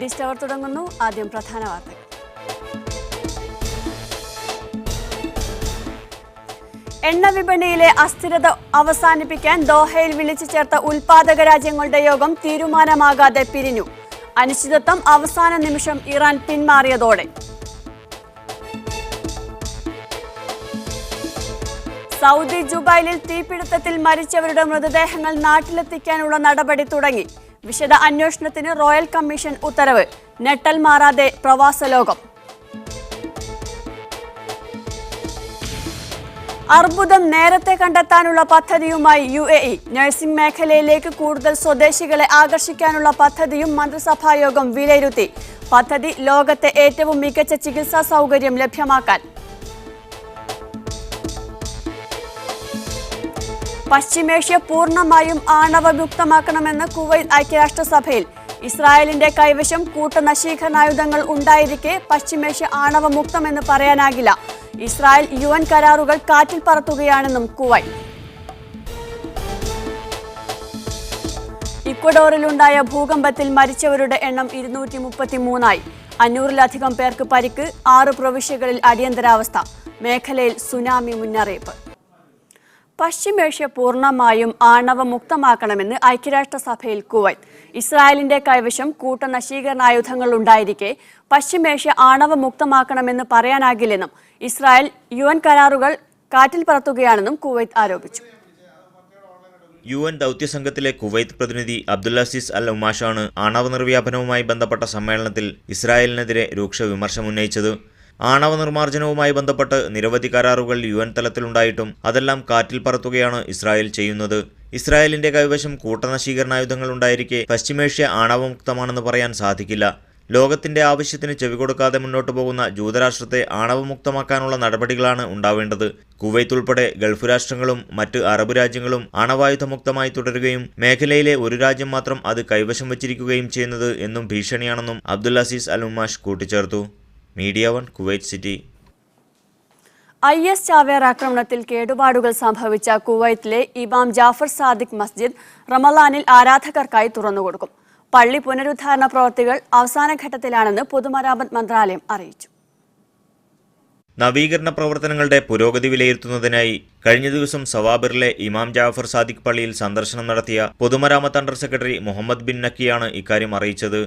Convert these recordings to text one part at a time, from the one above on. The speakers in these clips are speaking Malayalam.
ന്യൂസ് ടവർ തുടങ്ങുന്നു. ആദ്യം പ്രധാന വാർത്തകൾ. എണ്ണ വിപണിയിലെ അസ്ഥിരത അവസാനിപ്പിക്കാൻ ദോഹയിൽ വിളിച്ചു ചേർത്ത ഉൽപാദക രാജ്യങ്ങളുടെ യോഗം തീരുമാനമാകാതെ പിരിഞ്ഞു. അനിശ്ചിതത്വം അവസാന നിമിഷം ഇറാൻ പിന്മാറിയതോടെ. സൗദി ജുബൈലിൽ തീപിടുത്തത്തിൽ മരിച്ചവരുടെ മൃതദേഹങ്ങൾ നാട്ടിലെത്തിക്കാനുള്ള നടപടി തുടങ്ങി. വിശദ അന്വേഷണത്തിന് റോയൽ കമ്മീഷൻ ഉത്തരവ്. ഞെട്ടൽ മാറാതെ പ്രവാസ ലോകം. അർബുദം നേരത്തെ കണ്ടെത്താനുള്ള പദ്ധതിയുമായി UAE. നഴ്സിംഗ് മേഖലയിലേക്ക് കൂടുതൽ സ്വദേശികളെ ആകർഷിക്കാനുള്ള പദ്ധതിയും മന്ത്രിസഭായോഗം വിലയിരുത്തി. പദ്ധതി ലോകത്തെ ഏറ്റവും മികച്ച ചികിത്സാ സൗകര്യം ലഭ്യമാക്കാൻ. പശ്ചിമേഷ്യ പൂർണ്ണമായും ആണവമുക്തമാക്കണമെന്ന് കുവൈത്ത് ഐക്യരാഷ്ട്രസഭയിൽ. ഇസ്രായേലിന്റെ കൈവശം കൂട്ടനശീകരണായുധങ്ങൾ ഉണ്ടായിരിക്കെ പശ്ചിമേഷ്യ ആണവമുക്തമെന്ന് പറയാനാകില്ല. ഇസ്രായേൽ UN കരാറുകൾ കാറ്റിൽ പറത്തുകയാണെന്നും കുവൈത്ത്. ഇക്വഡോറിലുണ്ടായ ഭൂകമ്പത്തിൽ മരിച്ചവരുടെ എണ്ണം 233ആയി. 500-ലധികം പേർക്ക് പരിക്ക്. 6 പ്രവിശ്യകളിൽ അടിയന്തരാവസ്ഥ. മേഖലയിൽ സുനാമി മുന്നറിയിപ്പ്. പശ്ചിമേഷ്യ പൂർണ്ണമായും ആണവമുക്തമാക്കണമെന്ന് ഐക്യരാഷ്ട്രസഭയിൽ കുവൈത്ത്. ഇസ്രായേലിന്റെ കൈവശം കൂട്ടനശീകരണായുധങ്ങൾ ഉണ്ടായിരിക്കെ പശ്ചിമേഷ്യ ആണവമുക്തമാക്കണമെന്ന് പറയാനാകില്ലെന്നും ഇസ്രായേൽ UN കരാറുകൾ കാറ്റിൽ പറത്തുകയാണെന്നും കുവൈത്ത് ആരോപിച്ചു. UN ദൗത്യസംഘത്തിലെ കുവൈത്ത് പ്രതിനിധി അബ്ദുല്ലസീസ് അൽ ഉമാഷാണ് ആണവ നിർവ്യാപനവുമായി ബന്ധപ്പെട്ട സമ്മേളനത്തിൽ ഇസ്രായേലിനെതിരെ രൂക്ഷ വിമർശനമുന്നയിച്ചത്. ആണവ നിർമ്മാർജ്ജനവുമായി ബന്ധപ്പെട്ട് നിരവധി കരാറുകൾ UN തലത്തിലുണ്ടായിട്ടും അതെല്ലാം കാറ്റിൽ പറത്തുകയാണ് ഇസ്രായേൽ ചെയ്യുന്നത്. ഇസ്രായേലിന്റെ കൈവശം കൂട്ടനശീകരണായുധങ്ങൾ ഉണ്ടായിരിക്കെ പശ്ചിമേഷ്യ ആണവമുക്തമാണെന്ന് പറയാൻ സാധിക്കില്ല. ലോകത്തിന്റെ ആവശ്യത്തിന് ചെവികൊടുക്കാതെ മുന്നോട്ടു പോകുന്ന ജൂതരാഷ്ട്രത്തെ ആണവമുക്തമാക്കാനുള്ള നടപടികളാണ് ഉണ്ടാവേണ്ടത്. കുവൈത്ത് ഉൾപ്പെടെ ഗൾഫ് രാഷ്ട്രങ്ങളും മറ്റ് അറബ് രാജ്യങ്ങളും ആണവായുധമുക്തമായി തുടരുകയും മേഖലയിലെ ഒരു രാജ്യം മാത്രം അത് കൈവശം വച്ചിരിക്കുകയും ചെയ്യുന്നത് എന്നും ഭീഷണിയാണെന്നും അബ്ദുല്ലസീസ് അൽ ഉമാഷ് കൂട്ടിച്ചേർത്തു. Media 1 Kuwait city. IS ചാവേർ ആക്രമണത്തിൽ കേടുപാടുകൾ സംഭവിച്ച കുവൈത്തിലെ ഇമാം ജാഫർ സാദിഖ് മസ്ജിദ് റമളാനിൽ ആരാധകർക്കായി തുറന്നുകൊടുക്കും. പള്ളി പുനരുദ്ധാരണ പ്രവൃത്തികൾ അവസാന ഘട്ടത്തിലാണെന്ന് പൊതുമരാമത്ത് മന്ത്രാലയം അറിയിച്ചു. നവീകരണ പ്രവർത്തനങ്ങളുടെ പുരോഗതി വിലയിരുത്തുന്നതിനായി കഴിഞ്ഞ ദിവസം സവാബിറിലെ ഇമാം ജാഫർ സാദിഖ് പള്ളിയിൽ സന്ദർശനം നടത്തിയ പൊതുമരാമത്ത് അണ്ടർ സെക്രട്ടറി മുഹമ്മദ് ബിൻ നക്കിയാണ് ഇക്കാര്യം അറിയിച്ചത്.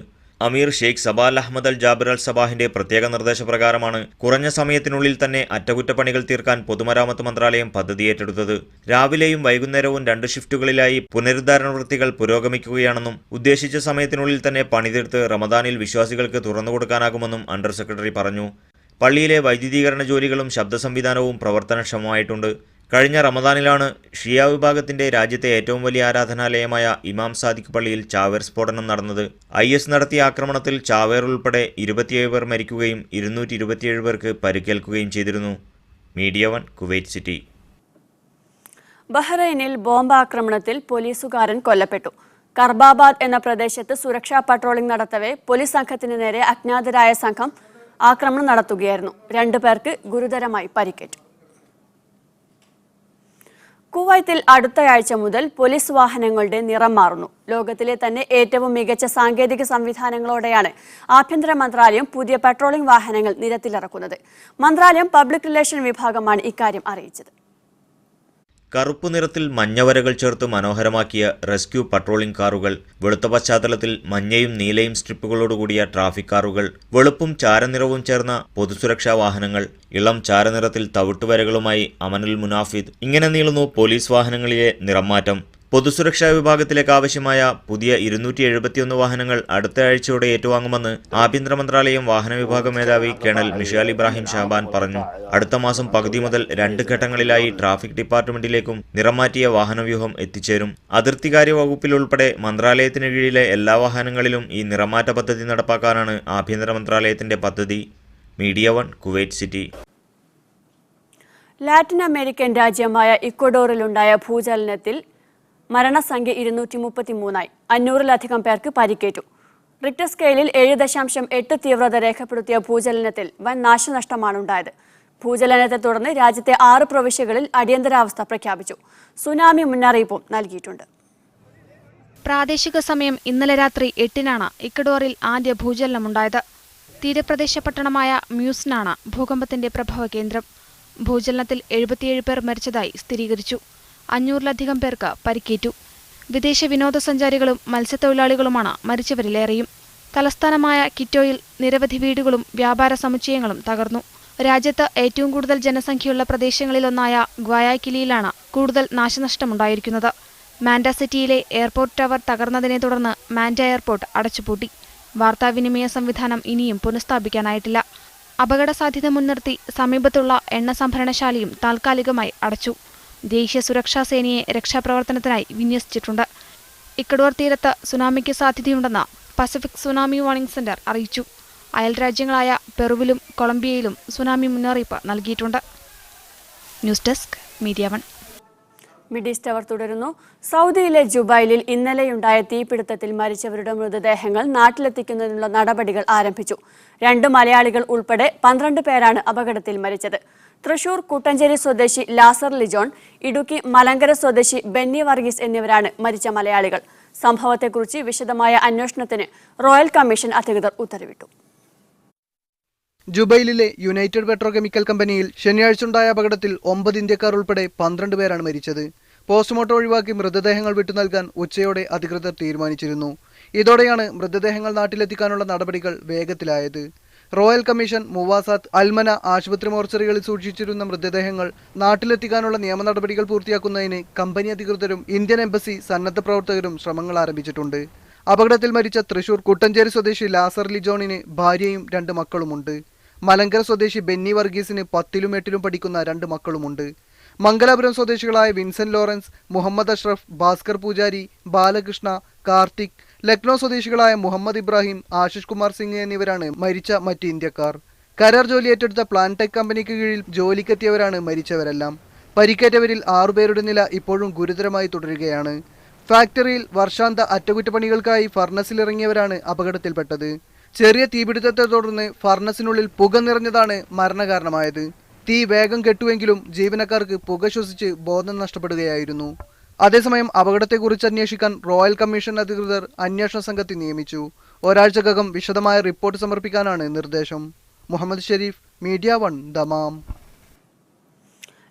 അമീർ ഷെയ്ഖ് സബാൽ അഹമ്മദ് അൽ ജാബിർ അൽ സബാഹിന്റെ പ്രത്യേക നിർദ്ദേശപ്രകാരമാണ് കുറഞ്ഞ സമയത്തിനുള്ളിൽ തന്നെ അറ്റകുറ്റപ്പണികൾ തീർക്കാൻ പൊതുമരാമത്ത് മന്ത്രാലയം പദ്ധതി ഏറ്റെടുത്തത്. രാവിലെയും വൈകുന്നേരവും 2 ഷിഫ്റ്റുകളിലായി പുനരുദ്ധാരണ പ്രവൃത്തികൾ പുരോഗമിക്കുകയാണെന്നും ഉദ്ദേശിച്ച സമയത്തിനുള്ളിൽ തന്നെ പണിതീർത്ത് റമദാനിൽ വിശ്വാസികൾക്ക് തുറന്നുകൊടുക്കാനാകുമെന്നും അണ്ടർ സെക്രട്ടറി പറഞ്ഞു. പള്ളിയിലെ വൈദ്യുതീകരണ ജോലികളും ശബ്ദ സംവിധാനവും പ്രവർത്തനക്ഷമമായിട്ടുണ്ട്. കഴിഞ്ഞ റമദാനിലാണ് ഷിയ വിഭാഗത്തിന്റെ രാജ്യത്തെ ഏറ്റവും വലിയ ആരാധനാലയമായ ഇമാം സാദിഖ് പള്ളിയിൽ ചാവേർ സ്ഫോടനം നടന്നത്. IS നടത്തിയ ആക്രമണത്തിൽ ചാവേർ ഉൾപ്പെടെ 27 പേർ മരിക്കുകയും 227 പേർക്ക് പരിക്കേൽക്കുകയും ചെയ്തിരുന്നു. Media 1 Kuwait city. ബഹ്റൈനിൽ ബോംബാക്രമണത്തിൽ പോലീസുകാരൻ കൊല്ലപ്പെട്ടു. കർബാബാദ് എന്ന പ്രദേശത്ത് സുരക്ഷാ പട്രോളിംഗ് നടത്തവെ പോലീസ് സംഘത്തിന് നേരെ അജ്ഞാതരായ സംഘം ആക്രമണം നടത്തുകയായിരുന്നു. 2 പേർക്ക് ഗുരുതരമായി പരിക്കേറ്റു. കുവൈത്തിൽ അടുത്തയാഴ്ച മുതൽ പോലീസ് വാഹനങ്ങളുടെ നിറം മാറുന്നു. ലോകത്തിലെ തന്നെ ഏറ്റവും മികച്ച സാങ്കേതിക സംവിധാനങ്ങളോടെയാണ് ആഭ്യന്തര മന്ത്രാലയം പുതിയ പെട്രോളിംഗ് വാഹനങ്ങൾ നിരത്തിലിറക്കുന്നത്. മന്ത്രാലയം പബ്ലിക് റിലേഷൻ വിഭാഗമാണ് ഇക്കാര്യം അറിയിച്ചത്. കറുപ്പ് നിറത്തിൽ മഞ്ഞവരകൾ ചേർത്ത് മനോഹരമാക്കിയ റെസ്ക്യൂ പട്രോളിംഗ് കാറുകൾ, വെളുത്ത പശ്ചാത്തലത്തിൽ മഞ്ഞയും നീലയും സ്ട്രിപ്പുകളോടുകൂടിയ ട്രാഫിക് കാറുകൾ, വെളുപ്പും ചാരനിറവും ചേർന്ന പൊതുസുരക്ഷാ വാഹനങ്ങൾ, ഇളം ചാരനിറത്തിൽ തവിട്ടുവരകളുമായി അമനുൽ മുനാഫിദ്, ഇങ്ങനെ നീളുന്നു പോലീസ് വാഹനങ്ങളിലെ നിറംമാറ്റം. പൊതുസുരക്ഷാ വിഭാഗത്തിലേക്ക് ആവശ്യമായ പുതിയ 271 വാഹനങ്ങൾ അടുത്ത ആഴ്ചയോടെ ഏറ്റുവാങ്ങുമെന്ന് ആഭ്യന്തര മന്ത്രാലയം വാഹന വിഭാഗ മേധാവി കേണൽ മിഷാൽ ഇബ്രാഹിം ഷഹബാൻ പറഞ്ഞു. അടുത്ത മാസം പകുതി മുതൽ 2 ഘട്ടങ്ങളിലായി ട്രാഫിക് ഡിപ്പാർട്ട്മെന്റിലേക്കും നിറംമാറ്റിയ വാഹനവ്യൂഹം എത്തിച്ചേരും. അതിർത്തികാര്യ വകുപ്പിൽ ഉൾപ്പെടെ മന്ത്രാലയത്തിന് കീഴിലെ എല്ലാ വാഹനങ്ങളിലും ഈ നിറമാറ്റ പദ്ധതി നടപ്പാക്കാനാണ് ആഭ്യന്തര മന്ത്രാലയത്തിന്റെ പദ്ധതി. Media 1 Kuwait city. Latin American രാജ്യമായ ഇക്വഡോറിലുണ്ടായ ഭൂചലനത്തിൽ മരണസംഖ്യ 233ആയി. 500-ലധികം പേർക്ക് പരിക്കേറ്റു. റിക്ടർ സ്കെയിലിൽ 7.8 തീവ്രത രേഖപ്പെടുത്തിയ ഭൂചലനത്തിൽ വൻ നാശനഷ്ടമാണുണ്ടായത്. ഭൂചലനത്തെ തുടർന്ന് രാജ്യത്തെ 6 പ്രവിശ്യകളിൽ അടിയന്തരാവസ്ഥ പ്രഖ്യാപിച്ചു. സുനാമി മുന്നറിയിപ്പും നൽകിയിട്ടുണ്ട്. പ്രാദേശിക സമയം ഇന്നലെ രാത്രി 8-നാണ് ഇക്വഡോറിൽ ആദ്യ ഭൂചലനമുണ്ടായത്. തീരപ്രദേശ പട്ടണമായ മ്യൂസിനാണ് ഭൂകമ്പത്തിന്റെ പ്രഭവ കേന്ദ്രം. ഭൂചലനത്തിൽ 77 പേർ മരിച്ചതായി സ്ഥിരീകരിച്ചു. 500-ലധികം പേർക്ക് പരിക്കേറ്റു. വിദേശ വിനോദസഞ്ചാരികളും മത്സ്യത്തൊഴിലാളികളുമാണ് മരിച്ചവരിലേറെയും. തലസ്ഥാനമായ കിറ്റോയിൽ നിരവധി വീടുകളും വ്യാപാര സമുച്ചയങ്ങളും തകർന്നു. രാജ്യത്ത് ഏറ്റവും കൂടുതൽ ജനസംഖ്യയുള്ള പ്രദേശങ്ങളിലൊന്നായ ഗ്വായാക്കിലിയിലാണ് കൂടുതൽ നാശനഷ്ടമുണ്ടായിരിക്കുന്നത്. മാൻഡ സിറ്റിയിലെ എയർപോർട്ട് ടവർ തകർന്നതിനെ തുടർന്ന് മാൻഡ എയർപോർട്ട് അടച്ചുപൂട്ടി. വാർത്താവിനിമയ സംവിധാനം ഇനിയും പുനഃസ്ഥാപിക്കാനായിട്ടില്ല. അപകട സാധ്യത മുൻനിർത്തി സമീപത്തുള്ള എണ്ണ സംഭരണശാലയും താൽക്കാലികമായി അടച്ചു. ദേശീയ സുരക്ഷാ സേനയെ രക്ഷാപ്രവർത്തനത്തിനായി വിന്യസിച്ചിട്ടുണ്ട്. ഇക്വഡോർ തീരത്ത് സുനാമിക്ക് സാധ്യതയുണ്ടെന്ന് പസഫിക് സുനാമി വാർണിംഗ് സെന്റർ അറിയിച്ചു. അയൽ രാജ്യങ്ങളായ പെറുവിലും കൊളംബിയയിലും സുനാമി മുന്നറിയിപ്പ് നൽകിയിട്ടുണ്ട്. News desk media 1. മിഡിസ്റ്റ് അവർ തുടരുന്നു. സൗദിയിലെ ജുബൈലിൽ ഇന്നലെയുണ്ടായ തീപിടുത്തത്തിൽ മരിച്ചവരുടെ മൃതദേഹങ്ങൾ നാട്ടിലെത്തിക്കുന്നതിനുള്ള നടപടികൾ ആരംഭിച്ചു. 2 മലയാളികൾ ഉൾപ്പെടെ 12 പേരാണ് അപകടത്തിൽ മരിച്ചത്. തൃശൂർ കുട്ടഞ്ചേരി സ്വദേശി ലാസർ ലിജോൺ, ഇടുക്കി മലങ്കര സ്വദേശി ബെന്നി വർഗീസ് എന്നിവരാണ് മരിച്ച മലയാളികൾ. സംഭവത്തെക്കുറിച്ച് വിശദമായ അന്വേഷണത്തിന് റോയൽ കമ്മീഷൻ അധികൃതർ ഉത്തരവിട്ടു. ജുബൈലിലെ യുണൈറ്റഡ് പെട്രോകെമിക്കൽ കമ്പനിയിൽ ശനിയാഴ്ചയുണ്ടായ അപകടത്തിൽ 9 ഇന്ത്യക്കാർ ഉൾപ്പെടെ 12 പേരാണ് മരിച്ചത്. പോസ്റ്റ്മോർട്ടം ഒഴിവാക്കി മൃതദേഹങ്ങൾ വിട്ടുനൽകാൻ ഉച്ചയോടെ അധികൃതർ തീരുമാനിച്ചിരുന്നു. ഇതോടെയാണ് മൃതദേഹങ്ങൾ നാട്ടിലെത്തിക്കാനുള്ള നടപടികൾ വേഗത്തിലായത്. റോയൽ കമ്മീഷൻ, മുവാസാത്ത്, അൽമന ആശുപത്രി മോർച്ചറികളിൽ സൂക്ഷിച്ചിരുന്ന മൃതദേഹങ്ങൾ നാട്ടിലെത്തിക്കാനുള്ള നിയമ നടപടികൾ പൂർത്തിയാക്കുന്നതിന് കമ്പനി അധികൃതരും ഇന്ത്യൻ എംബസി സന്നദ്ധ പ്രവർത്തകരും ശ്രമങ്ങൾ ആരംഭിച്ചിട്ടുണ്ട്. അപകടത്തിൽ മരിച്ച തൃശൂർ കുട്ടഞ്ചേരി സ്വദേശി ലാസർ ലിജോണിന് ഭാര്യയും 2 മക്കളുമുണ്ട്. മലങ്കര സ്വദേശി ബെന്നി വർഗീസിന് 10ലും 8ലും പഠിക്കുന്ന 2 മക്കളുമുണ്ട്. മംഗലാപുരം സ്വദേശികളായ വിൻസെന്റ് ലോറൻസ്, മുഹമ്മദ് അഷ്റഫ്, ഭാസ്കർ പൂജാരി, ബാലകൃഷ്ണ, കാർത്തിക്, ലക്നൌ സ്വദേശികളായ മുഹമ്മദ് ഇബ്രാഹിം, ആശിഷ് കുമാർ സിംഗ് എന്നിവരാണ് മരിച്ച മറ്റ് ഇന്ത്യക്കാർ. കരാർ ജോലി ഏറ്റെടുത്ത പ്ലാൻടെക് കമ്പനിക്ക് കീഴിൽ ജോലിക്കെത്തിയവരാണ് മരിച്ചവരെല്ലാം. പരിക്കേറ്റവരിൽ 6 പേരുടെ നില ഇപ്പോഴും ഗുരുതരമായി തുടരുകയാണ്. ഫാക്ടറിയിൽ വർഷാന്ത അറ്റകുറ്റപ്പണികൾക്കായി ഫർണസിലിറങ്ങിയവരാണ് അപകടത്തിൽപ്പെട്ടത്. ചെറിയ തീപിടുത്തത്തെ തുടർന്ന് ഫർണസിനുള്ളിൽ പുക നിറഞ്ഞതാണ് മരണകാരണമായത്. തീ വേഗം കെട്ടുവെങ്കിലും ജീവനക്കാർക്ക് പുക ശ്വസിച്ച് ബോധം നഷ്ടപ്പെടുകയായിരുന്നു. അതേസമയം അപകടത്തെക്കുറിച്ച് അന്വേഷിക്കാൻ റോയൽ കമ്മീഷൻ അധികൃതർ അന്വേഷണ സംഘത്തെ നിയമിച്ചു. ഒരാഴ്ചക്കകം വിശദമായ റിപ്പോർട്ട് സമർപ്പിക്കാനാണ് നിർദ്ദേശം. Muhammad Sharif, media 1, Dammam.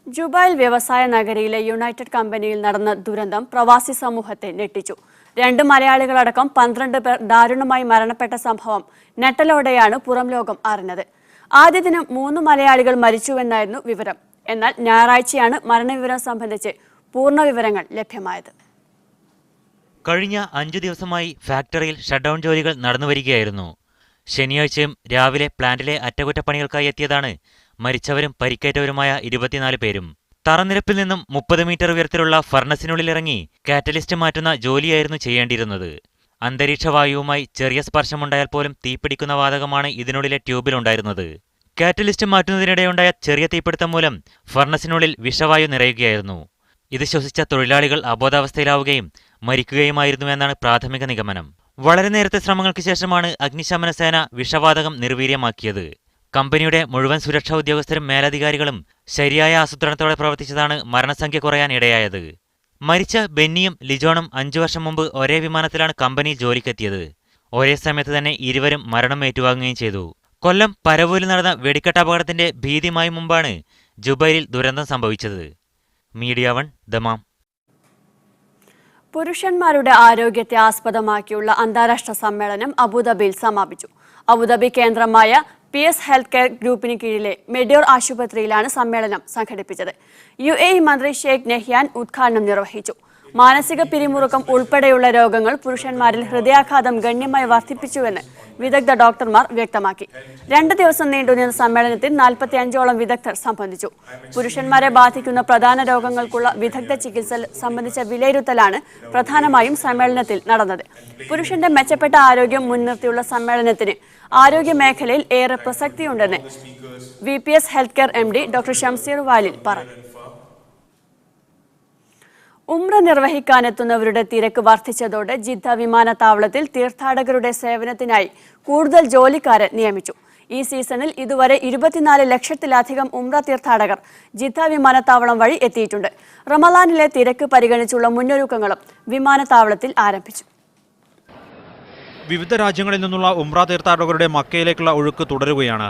Jubail വ്യവസായ നഗരിയിലെ യുണൈറ്റഡ് കമ്പനിയിൽ നടന്ന ദുരന്തം പ്രവാസി സമൂഹത്തെ ഞെട്ടിച്ചു. 2 മലയാളികളടക്കം 12 പേർ ദാരുണമായി മരണപ്പെട്ട സംഭവം ഞെട്ടലോടെയാണ് പുറം ലോകം അറിഞ്ഞത്. ആദ്യ ദിനം 3 മലയാളികൾ മരിച്ചുവെന്നായിരുന്നു വിവരം. എന്നാൽ ഞായറാഴ്ചയാണ് മരണവിവരം സംബന്ധിച്ച് പൂർണ്ണ വിവരങ്ങൾ ലഭ്യമായത്. കഴിഞ്ഞ 5 ദിവസമായി ഫാക്ടറിയിൽ ഷട്ട്ഡൌൺ ജോലികൾ നടന്നുവരികയായിരുന്നു. ശനിയാഴ്ചയും രാവിലെ പ്ലാന്റിലെ അറ്റകുറ്റപ്പണികൾക്കായി എത്തിയതാണ് മരിച്ചവരും പരിക്കേറ്റവരുമായ 24 പേരും. തറനിരപ്പിൽ നിന്നും 30 മീറ്റർ ഉയരത്തിലുള്ള ഫർണസിനുള്ളിലിറങ്ങി കാറ്റലിസ്റ്റ് മാറ്റുന്ന ജോലിയായിരുന്നു ചെയ്യേണ്ടിയിരുന്നത്. അന്തരീക്ഷവായുവുമായി ചെറിയ സ്പർശമുണ്ടായാൽ പോലും തീപിടിക്കുന്ന വാതകമാണ് ഇതിനുള്ളിലെ ട്യൂബിലുണ്ടായിരുന്നത്. കാറ്റലിസ്റ്റ് മാറ്റുന്നതിനിടെയുണ്ടായ ചെറിയ തീപിടുത്തം മൂലം ഫർണസിനുള്ളിൽ വിഷവായു നിറയുകയായിരുന്നു. ഇത് ശ്വസിച്ച തൊഴിലാളികൾ അബോധാവസ്ഥയിലാവുകയും മരിക്കുകയുമായിരുന്നുവെന്നാണ് പ്രാഥമിക നിഗമനം. വളരെ നേരത്തെ ശ്രമങ്ങൾക്ക് ശേഷമാണ് അഗ്നിശമന സേന വിഷവാതകം നിർവീര്യമാക്കിയത്. കമ്പനിയുടെ മുഴുവൻ സുരക്ഷാ ഉദ്യോഗസ്ഥരും മേലധികാരികളും ശരിയായ ആസൂത്രണത്തോടെ പ്രവർത്തിച്ചതാണ് മരണസംഖ്യ കുറയാൻ ഇടയായത്. മരിച്ച ബെന്നിയും ലിജോണും 5 വർഷം മുമ്പ് ഒരേ വിമാനത്തിലാണ് കമ്പനി ജോലിക്കെത്തിയത്. ഒരേ സമയത്ത് തന്നെ ഇരുവരും മരണം ഏറ്റുവാങ്ങുകയും ചെയ്തു. കൊല്ലം പരവൂരിൽ നടന്ന വെടിക്കെട്ട് അപകടത്തിന്റെ ഭീതിമായി മുമ്പാണ് ജുബൈലിൽ ദുരന്തം സംഭവിച്ചത്. Media 1, Dammam. പുരുഷന്മാരുടെ ആരോഗ്യത്തെ ആസ്പദമാക്കിയുള്ള അന്താരാഷ്ട്ര സമ്മേളനം അബുദാബിയിൽ സമാപിച്ചു. അബുദാബി കേന്ദ്രമായ PS ഹെൽത്ത് കെയർ ഗ്രൂപ്പിന് കീഴിലെ മെഡിയോർ ആശുപത്രിയിലാണ് സമ്മേളനം സംഘടിപ്പിച്ചത്. UAE മന്ത്രി ഷെയ്ഖ് നഹ്യാൻ ഉദ്ഘാടനം നിർവഹിച്ചു. മാനസിക പിരിമുറുക്കം ഉൾപ്പെടെയുള്ള രോഗങ്ങൾ പുരുഷന്മാരിൽ ഹൃദയാഘാതം ഗണ്യമായി വർദ്ധിപ്പിച്ചുവെന്ന് വിദഗ്ധ ഡോക്ടർമാർ വ്യക്തമാക്കി. 2 ദിവസം നീണ്ടുനിന്ന സമ്മേളനത്തിൽ 45ഓളം വിദഗ്ധർ സംബന്ധിച്ചു. പുരുഷന്മാരെ ബാധിക്കുന്ന പ്രധാന രോഗങ്ങൾക്കുള്ള വിദഗ്ധ ചികിത്സ സംബന്ധിച്ച വിലയിരുത്തലാണ് പ്രധാനമായും സമ്മേളനത്തിൽ നടന്നത്. പുരുഷന്റെ മെച്ചപ്പെട്ട ആരോഗ്യം മുൻനിർത്തിയുള്ള സമ്മേളനത്തിന് ആരോഗ്യ മേഖലയിൽ ഏറെ പ്രസക്തിയുണ്ടെന്ന് VPS health care MD doctor Shamsheer Vayalil പറഞ്ഞു. ഉംറ നിർവഹിക്കാനെത്തുന്നവരുടെ തിരക്ക് വർദ്ധിച്ചതോടെ ജിദ്ദ വിമാനത്താവളത്തിൽ തീർത്ഥാടകരുടെ സേവനത്തിനായി കൂടുതൽ ജോലിക്കാരെ നിയമിച്ചു. ഈ സീസണിൽ ഇതുവരെ 24 ലക്ഷത്തിലധികം ഉംറ തീർത്ഥാടകർ ജിദ്ദ വിമാനത്താവളം വഴി എത്തിയിട്ടുണ്ട്. റമദാനിലെ തിരക്ക് പരിഗണിച്ചുള്ള മുന്നൊരുക്കങ്ങളും വിമാനത്താവളത്തിൽ ആരംഭിച്ചു. വിവിധ രാജ്യങ്ങളിൽ നിന്നുള്ള ഉംറ തീർത്ഥാടകരുടെ മക്കയിലേക്കുള്ള ഒഴുക്ക് തുടരുകയാണ്.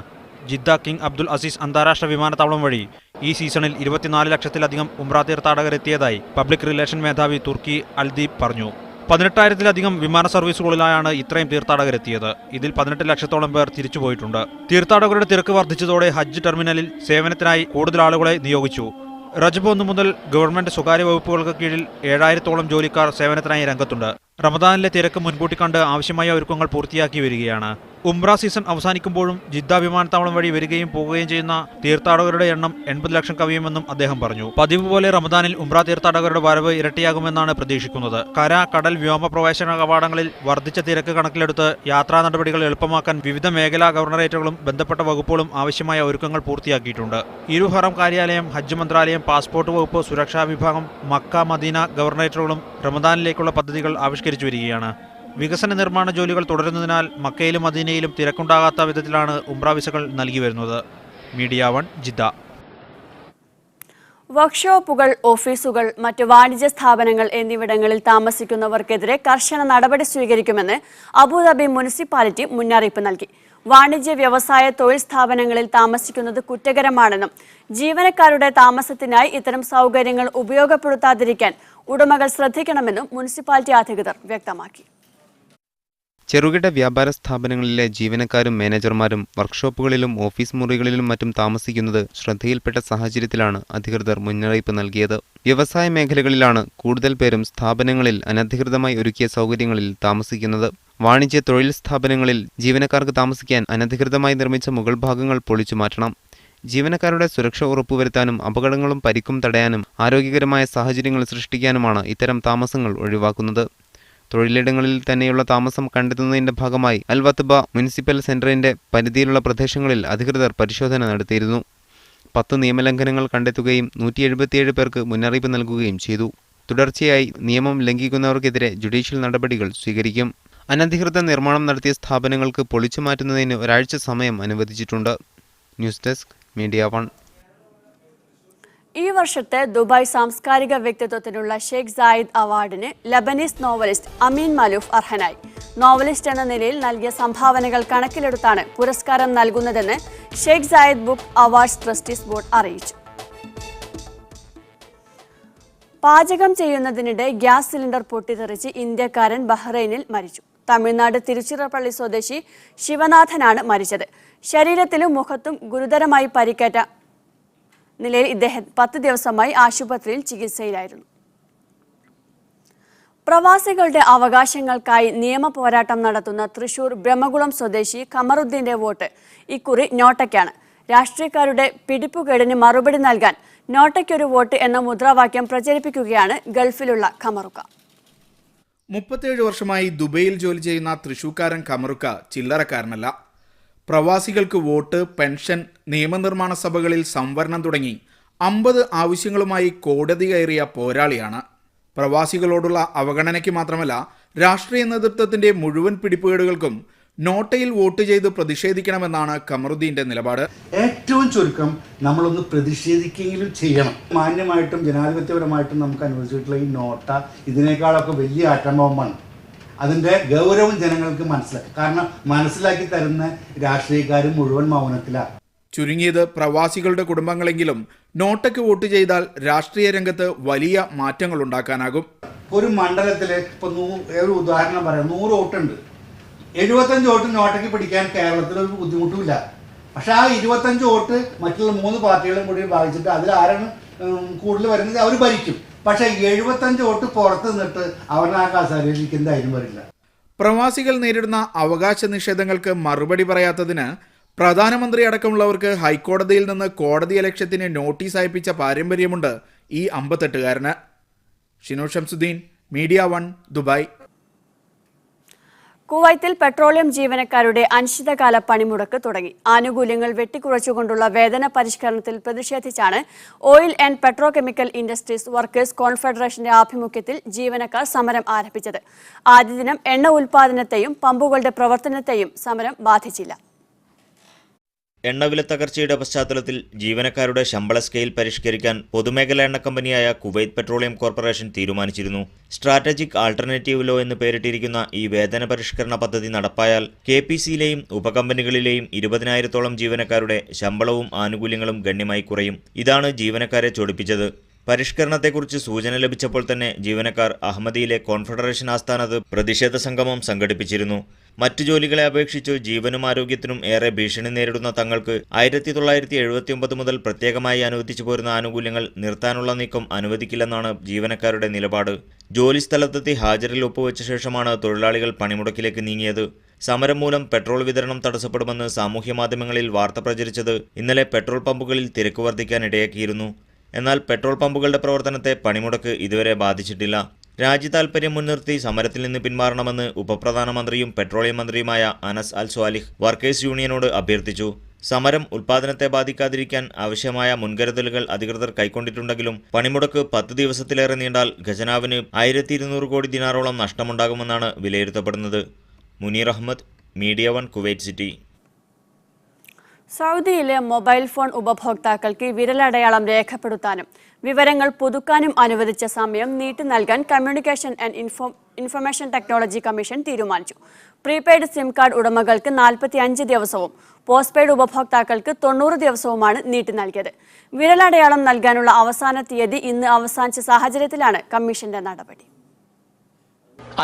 ജിദ്ദ കിങ് അബ്ദുൽ അസീസ് അന്താരാഷ്ട്ര വിമാനത്താവളം വഴി ഈ സീസണിൽ 24 ലക്ഷത്തിലധികം ഉംറ തീർത്ഥാടകർ എത്തിയതായി പബ്ലിക് റിലേഷൻ മേധാവി തുർക്കി അൽദീപ് പറഞ്ഞു. 18,000-ത്തിലധികം വിമാന സർവീസുകളിലായാണ് ഇത്രയും തീർത്ഥാടകരെത്തിയത്. ഇതിൽ 18 ലക്ഷത്തോളം പേർ തിരിച്ചുപോയിട്ടുണ്ട്. തീർത്ഥാടകരുടെ തിരക്ക് വർദ്ധിച്ചതോടെ ഹജ്ജ് ടെർമിനലിൽ സേവനത്തിനായി കൂടുതൽ ആളുകളെ നിയോഗിച്ചു. റജബ് 1 മുതൽ ഗവൺമെന്റ് സ്വകാര്യ വകുപ്പുകൾക്ക് കീഴിൽ 7,000-തോളം ജോലിക്കാർ സേവനത്തിനായി രംഗത്തുണ്ട്. റമദാനിലെ തിരക്ക് മുൻകൂട്ടി കണ്ട് ആവശ്യമായ ഒരുക്കങ്ങൾ പൂർത്തിയാക്കി വരികയാണ്. ഉംറ സീസൺ അവസാനിക്കുമ്പോഴും ജിദ്ദ വിമാനത്താവളം വഴി വരികയും പോകുകയും ചെയ്യുന്ന തീർത്ഥാടകരുടെ എണ്ണം 80 ലക്ഷം കവിയുമെന്നും അദ്ദേഹം പറഞ്ഞു. പതിവ് പോലെ റമദാനിൽ ഉംറ തീർത്ഥാടകരുടെ വരവ് ഇരട്ടിയാകുമെന്നാണ് പ്രതീക്ഷിക്കുന്നത്. കര, കടൽ, വ്യോമ പ്രവേശന കവാടങ്ങളിൽ വർദ്ധിച്ച തിരക്ക് കണക്കിലെടുത്ത് യാത്രാ നടപടികൾ എളുപ്പമാക്കാൻ വിവിധ മേഖലാ ഗവർണറേറ്റുകളും ബന്ധപ്പെട്ട വകുപ്പുകളും ആവശ്യമായ ഒരുക്കങ്ങൾ പൂർത്തിയാക്കിയിട്ടുണ്ട്. ഇരുഹറം കാര്യാലയം, ഹജ്ജ് മന്ത്രാലയം, പാസ്പോർട്ട് വകുപ്പ്, സുരക്ഷാ വിഭാഗം, മക്ക, മദീന ഗവർണറേറ്റുകളും റമദാനിലേക്കുള്ള പദ്ധതികൾ ആവിഷ്കരിച്ചു വരികയാണ്. വികസന നിർമ്മാണ ജോലികൾ തുടരുന്നതിനാൽ മക്കയിലും മദീനയിലും തിരക്കുണ്ടാകാത്ത വിധത്തിലാണ് ഉംറ വിസകൾ നൽകി വരുന്നത്. Media 1 Jeddah. വർക്ക്ഷോപ്പുകൾ, ഓഫീസുകൾ, മറ്റ് വാണിജ്യ സ്ഥാപനങ്ങൾ എന്നിവിടങ്ങളിൽ താമസിക്കുന്നവർക്കെതിരെ കർശന നടപടി സ്വീകരിക്കുമെന്ന് അബുദാബി മുനിസിപ്പാലിറ്റി മുന്നറിയിപ്പ് നൽകി. വാണിജ്യ, വ്യവസായ, തൊഴിൽ സ്ഥാപനങ്ങളിൽ താമസിക്കുന്നത് കുറ്റകരമാണെന്നും ജീവനക്കാരുടെ താമസത്തിനായി ഇത്തരം സൗകര്യങ്ങൾ ഉപയോഗപ്പെടുത്താതിരിക്കാൻ ഉടമകൾ ശ്രദ്ധിക്കണമെന്നും മുനിസിപ്പാലിറ്റി അധികൃതർ വ്യക്തമാക്കി. ചെറുകിട വ്യാപാര സ്ഥാപനങ്ങളിലെ ജീവനക്കാരും മാനേജർമാരും വർക്ക്ഷോപ്പുകളിലും ഓഫീസ് മുറികളിലും മറ്റും താമസിക്കുന്നത് ശ്രദ്ധയിൽപ്പെട്ട സാഹചര്യത്തിലാണ് അധികൃതർ മുന്നറിയിപ്പ് നൽകിയത്. വ്യവസായ മേഖലകളിലാണ് കൂടുതൽ പേരും സ്ഥാപനങ്ങളിൽ അനധികൃതമായി ഒരുക്കിയ സൗകര്യങ്ങളിൽ താമസിക്കുന്നത്. വാണിജ്യ, തൊഴിൽ സ്ഥാപനങ്ങളിൽ ജീവനക്കാർക്ക് താമസിക്കാൻ അനധികൃതമായി നിർമ്മിച്ച മുകൾ ഭാഗങ്ങൾ പൊളിച്ചു മാറ്റണം. ജീവനക്കാരുടെ സുരക്ഷ ഉറപ്പുവരുത്താനും അപകടങ്ങളും പരിക്കും തടയാനും ആരോഗ്യകരമായ സാഹചര്യങ്ങൾ സൃഷ്ടിക്കാനുമാണ് ഇത്തരം താമസങ്ങൾ ഒഴിവാക്കുന്നത്. തൊഴിലിടങ്ങളിൽ തന്നെയുള്ള താമസം കണ്ടെത്തുന്നതിന്റെ ഭാഗമായി അൽവത്ബ മുനിസിപ്പൽ സെന്ററിന്റെ പരിധിയിലുള്ള പ്രദേശങ്ങളിൽ അധികൃതർ പരിശോധന നടത്തിയിരുന്നു. 10 നിയമലംഘനങ്ങൾ കണ്ടെത്തുകയും 177 പേർക്ക് മുന്നറിയിപ്പ് നൽകുകയും ചെയ്തു. തുടർച്ചയായി നിയമം ലംഘിക്കുന്നവർക്കെതിരെ ജുഡീഷ്യൽ നടപടികൾ സ്വീകരിക്കും. അനധികൃത നിർമ്മാണം നടത്തിയ സ്ഥാപനങ്ങൾക്ക് പൊളിച്ചു മാറ്റുന്നതിന് ഒരാഴ്ച സമയം അനുവദിച്ചിട്ടുണ്ട്. News desk media 1. ഈ വർഷത്തെ ദുബായ് സാംസ്കാരിക വ്യക്തിത്വത്തിനുള്ള ഷെയ്ഖ് സായിദ് അവാർഡിന് ലബനീസ് നോവലിസ്റ്റ് അമീൻ മലൂഫ് അർഹനായി. നോവലിസ്റ്റ് എന്ന നിലയിൽ നൽകിയ സംഭാവനകൾ കണക്കിലെടുത്താണ് പുരസ്കാരം നൽകുന്നതെന്ന് Sheikh Zayed book awards trustees board അറിയിച്ചു. പാചകം ചെയ്യുന്നതിനിടെ ഗ്യാസ് സിലിണ്ടർ പൊട്ടിത്തെറിച്ച് ഇന്ത്യക്കാരൻ ബഹ്റൈനിൽ മരിച്ചു. തമിഴ്നാട് തിരുച്ചിറപ്പള്ളി സ്വദേശി ശിവനാഥനാണ് മരിച്ചത്. ശരീരത്തിലും മുഖത്തും ഗുരുതരമായി പരിക്കേറ്റ നിലയിൽ ഇദ്ദേഹം 10 ദിവസമായി ആശുപത്രിയിൽ ചികിത്സയിലായിരുന്നു. പ്രവാസികളുടെ അവകാശങ്ങൾക്കായി നിയമ പോരാട്ടം നടത്തുന്ന തൃശൂർ ബ്രഹ്മകുളം സ്വദേശി ഖമറുദ്ദീന്റെ വോട്ട് ഇക്കുറി നോട്ടയ്ക്കാണ്. രാഷ്ട്രീയക്കാരുടെ പിടിപ്പുകേടിന് മറുപടി നൽകാൻ നോട്ടയ്ക്കൊരു വോട്ട് എന്ന മുദ്രാവാക്യം പ്രചരിപ്പിക്കുകയാണ് ഗൾഫിലുള്ള ഖമറുക്ക. 37 വർഷമായി ദുബൈയിൽ ജോലി ചെയ്യുന്ന തൃശൂർക്കാരൻ ഖമറുക്ക ചില്ലറക്കാരനല്ല. പ്രവാസികൾക്ക് വോട്ട്, പെൻഷൻ, നിയമനിർമ്മാണ സഭകളിൽ സംവരണം തുടങ്ങി 50 ആവശ്യങ്ങളുമായി കോടതി കയറിയ പോരാളിയാണ്. പ്രവാസികളോടുള്ള അവഗണനയ്ക്ക് മാത്രമല്ല, രാഷ്ട്രീയ നേതൃത്വത്തിന്റെ മുഴുവൻ പിടിപ്പുകേടുകൾക്കും നോട്ടയിൽ വോട്ട് ചെയ്ത് പ്രതിഷേധിക്കണമെന്നാണ് ഖമറുദ്ദീന്റെ നിലപാട്. ഏറ്റവും ചുരുക്കം നമ്മളൊന്ന് പ്രതിഷേധിക്കെങ്കിലും ചെയ്യണം. മാന്യമായിട്ടും ജനാധിപത്യപരമായിട്ടും നമുക്ക് അനുവദിച്ചിട്ടുള്ള ഈ നോട്ട ഇതിനേക്കാളൊക്കെ വലിയ ആറ്റം ബോംബാണ്. അതിൻ്റെ ഗൗരവം ജനങ്ങൾക്ക് മനസ്സിലാക്കി. കാരണം മനസ്സിലാക്കി തരുന്ന രാഷ്ട്രീയക്കാരും മുഴുവൻ മൗനത്തിലാണ്. ചുരുങ്ങിയത് പ്രവാസികളുടെ കുടുംബങ്ങളെങ്കിലും നോട്ടയ്ക്ക് വോട്ട് ചെയ്താൽ രാഷ്ട്രീയ രംഗത്ത് വലിയ മാറ്റങ്ങൾ ഉണ്ടാക്കാനാകും. ഒരു മണ്ഡലത്തിൽ ഇപ്പോൾ ഒരു ഉദാഹരണം പറയാം, 100 വോട്ടുണ്ട്. 75 വോട്ട് നോട്ടയ്ക്ക് പിടിക്കാൻ കേരളത്തിൽ ഒരു ബുദ്ധിമുട്ടുമില്ല. പക്ഷെ ആ 25 വോട്ട് മറ്റുള്ള 3 പാർട്ടികളും കൂടി ഭാഗിച്ചിട്ട് അതിൽ ആരാണ് കൂടുതൽ വരുന്നത് അവർ ഭരിക്കും. പക്ഷെ 75 വോട്ട് പുറത്ത് നിന്നിട്ട് അവരുടെ ആ കസേരയിലിരിക്കുന്ന ധൈര്യം വരില്ല. പ്രവാസികൾ നേരിടുന്ന അവകാശ നിഷേധങ്ങൾക്ക് മറുപടി പറയാത്തതിന് പ്രധാനമന്ത്രി അടക്കമുള്ളവർക്ക് ഹൈക്കോടതിയിൽ നിന്ന് കോടതി അലക്ഷ്യത്തിന് നോട്ടീസ് അയപ്പിച്ച പാരമ്പര്യമുണ്ട് ഈ 58കാരന്. Shino Shamsuddin, media 1, Dubai. കുവൈത്തിൽ പെട്രോളിയം ജീവനക്കാരുടെ അനിശ്ചിതകാല പണിമുടക്ക് തുടങ്ങി. ആനുകൂല്യങ്ങൾ വെട്ടിക്കുറച്ചുകൊണ്ടുള്ള വേതന പരിഷ്കരണത്തിൽ പ്രതിഷേധിച്ചാണ് oil and petrochemical industries workers കോൺഫെഡറേഷന്റെ ആഭിമുഖ്യത്തിൽ ജീവനക്കാർ സമരം ആരംഭിച്ചത്. ആദ്യ ദിനം എണ്ണ ഉൽപാദനത്തെയും പമ്പുകളുടെ പ്രവർത്തനത്തെയും സമരം ബാധിച്ചില്ല. എണ്ണവില തകർച്ചയുടെ പശ്ചാത്തലത്തിൽ ജീവനക്കാരുടെ ശമ്പള സ്കെയിൽ പരിഷ്കരിക്കാൻ പൊതുമേഖലാ എണ്ണ കമ്പനിയായ കുവൈറ്റ് പെട്രോളിയം കോർപ്പറേഷൻ തീരുമാനിച്ചിരുന്നു. സ്ട്രാറ്റജിക് ആൾട്ടർനേറ്റീവ് ലോ എന്ന് പേരിട്ടിരിക്കുന്ന ഈ വേതന പരിഷ്കരണ പദ്ധതി നടപ്പായാൽ KPCയിലെയും ഉപകമ്പനികളിലെയും 20,000-ഓളം ജീവനക്കാരുടെ ശമ്പളവും ആനുകൂല്യങ്ങളും ഗണ്യമായി കുറയും. ഇതാണ് ജീവനക്കാരെ ചൊടിപ്പിച്ചത്. പരിഷ്കരണത്തെക്കുറിച്ച് സൂചന ലഭിച്ചപ്പോൾ തന്നെ ജീവനക്കാർ അഹമ്മദിയിലെ കോൺഫെഡറേഷൻ ആസ്ഥാനത്ത് പ്രതിഷേധ സംഗമം സംഘടിപ്പിച്ചിരുന്നു. മറ്റു ജോലികളെ അപേക്ഷിച്ച് ജീവനും ആരോഗ്യത്തിനും ഏറെ ഭീഷണി നേരിടുന്ന തങ്ങൾക്ക് 1979 മുതൽ പ്രത്യേകമായി അനുവദിച്ചു പോരുന്ന ആനുകൂല്യങ്ങൾ നിർത്താനുള്ള നീക്കം അനുവദിക്കില്ലെന്നാണ് ജീവനക്കാരുടെ നിലപാട്. ജോലിസ്ഥലത്തെത്തി ഹാജറിൽ ഒപ്പുവെച്ച ശേഷമാണ് തൊഴിലാളികൾ പണിമുടക്കിലേക്ക് നീങ്ങിയത്. സമരം മൂലം പെട്രോൾ വിതരണം തടസ്സപ്പെടുമെന്ന് സാമൂഹ്യമാധ്യമങ്ങളിൽ വാർത്ത പ്രചരിച്ചത് ഇന്നലെ പെട്രോൾ പമ്പുകളിൽ തിരക്ക് വർദ്ധിക്കാൻ ഇടയാക്കിയിരുന്നു. എന്നാൽ പെട്രോൾ പമ്പുകളുടെ പ്രവർത്തനത്തെ പണിമുടക്ക് ഇതുവരെ ബാധിച്ചിട്ടില്ല. രാജ്യതാൽപര്യം മുൻനിർത്തി സമരത്തിൽ നിന്ന് പിന്മാറണമെന്ന് ഉപപ്രധാനമന്ത്രിയും പെട്രോളിയം മന്ത്രിയുമായ അനസ് അൽ സ്വാലിഹ് വർക്കേഴ്സ് യൂണിയനോട് അഭ്യർത്ഥിച്ചു. സമരം ഉൽപ്പാദനത്തെ ബാധിക്കാതിരിക്കാൻ ആവശ്യമായ മുൻകരുതലുകൾ അധികൃതർ കൈക്കൊണ്ടിട്ടുണ്ടെങ്കിലും പണിമുടക്ക് 10 ദിവസത്തിലേറെ നീണ്ടാൽ ഖജനാവിന് 1200 കോടി ദിനാറോളം നഷ്ടമുണ്ടാകുമെന്നാണ് വിലയിരുത്തപ്പെടുന്നത്. Munir Ahmed, media 1, Kuwait City. സൗദിയിലെ മൊബൈൽ ഫോൺ ഉപഭോക്താക്കൾക്ക് വിരലടയാളം രേഖപ്പെടുത്താനും വിവരങ്ങൾ പുതുക്കാനും അനുവദിച്ച സമയം നീട്ടി നൽകാൻ communication and information technology commission തീരുമാനിച്ചു. പ്രീപെയ്ഡ് സിം കാർഡ് ഉടമകൾക്ക് 45 ദിവസവും പോസ്റ്റ്പെയ്ഡ് ഉപഭോക്താക്കൾക്ക് 90 ദിവസവുമാണ് നീട്ടി നൽകിയത്. വിരലടയാളം നൽകാനുള്ള അവസാന തീയതി ഇന്ന് അവസാനിച്ച സാഹചര്യത്തിലാണ് കമ്മീഷന്റെ നടപടി.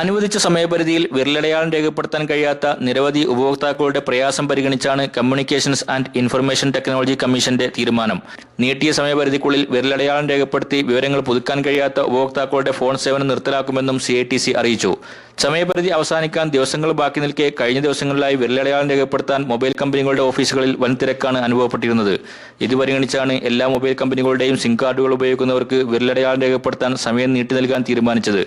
അനുവദിച്ച സമയപരിധിയിൽ വിരലടയാളം രേഖപ്പെടുത്താൻ കഴിയാത്ത നിരവധി ഉപഭോക്താക്കളുടെ പ്രയാസം പരിഗണിച്ചാണ് കമ്മ്യൂണിക്കേഷൻസ് ആൻഡ് ഇൻഫർമേഷൻ ടെക്നോളജി കമ്മീഷന്റെ തീരുമാനം. നീട്ടിയ സമയപരിധിക്കുള്ളിൽ വിരലടയാളം രേഖപ്പെടുത്തി വിവരങ്ങൾ പുതുക്കാൻ കഴിയാത്ത ഉപഭോക്താക്കളുടെ ഫോൺ സേവനം നിർത്തലാക്കുമെന്നും CITC അറിയിച്ചു. സമയപരിധി അവസാനിക്കാൻ ദിവസങ്ങൾ ബാക്കി നിൽക്കെ കഴിഞ്ഞ ദിവസങ്ങളിലായി വിരലടയാളം രേഖപ്പെടുത്താൻ മൊബൈൽ കമ്പനികളുടെ ഓഫീസുകളിൽ വൻ തിരക്കാണ് അനുഭവപ്പെട്ടിരുന്നത്. ഇത് പരിഗണിച്ചാണ് എല്ലാ മൊബൈൽ കമ്പനികളുടെയും സിം കാർഡുകൾ ഉപയോഗിക്കുന്നവർക്ക് വിരലടയാളം രേഖപ്പെടുത്താൻ സമയം നീട്ടി നൽകാൻ തീരുമാനിച്ചത്.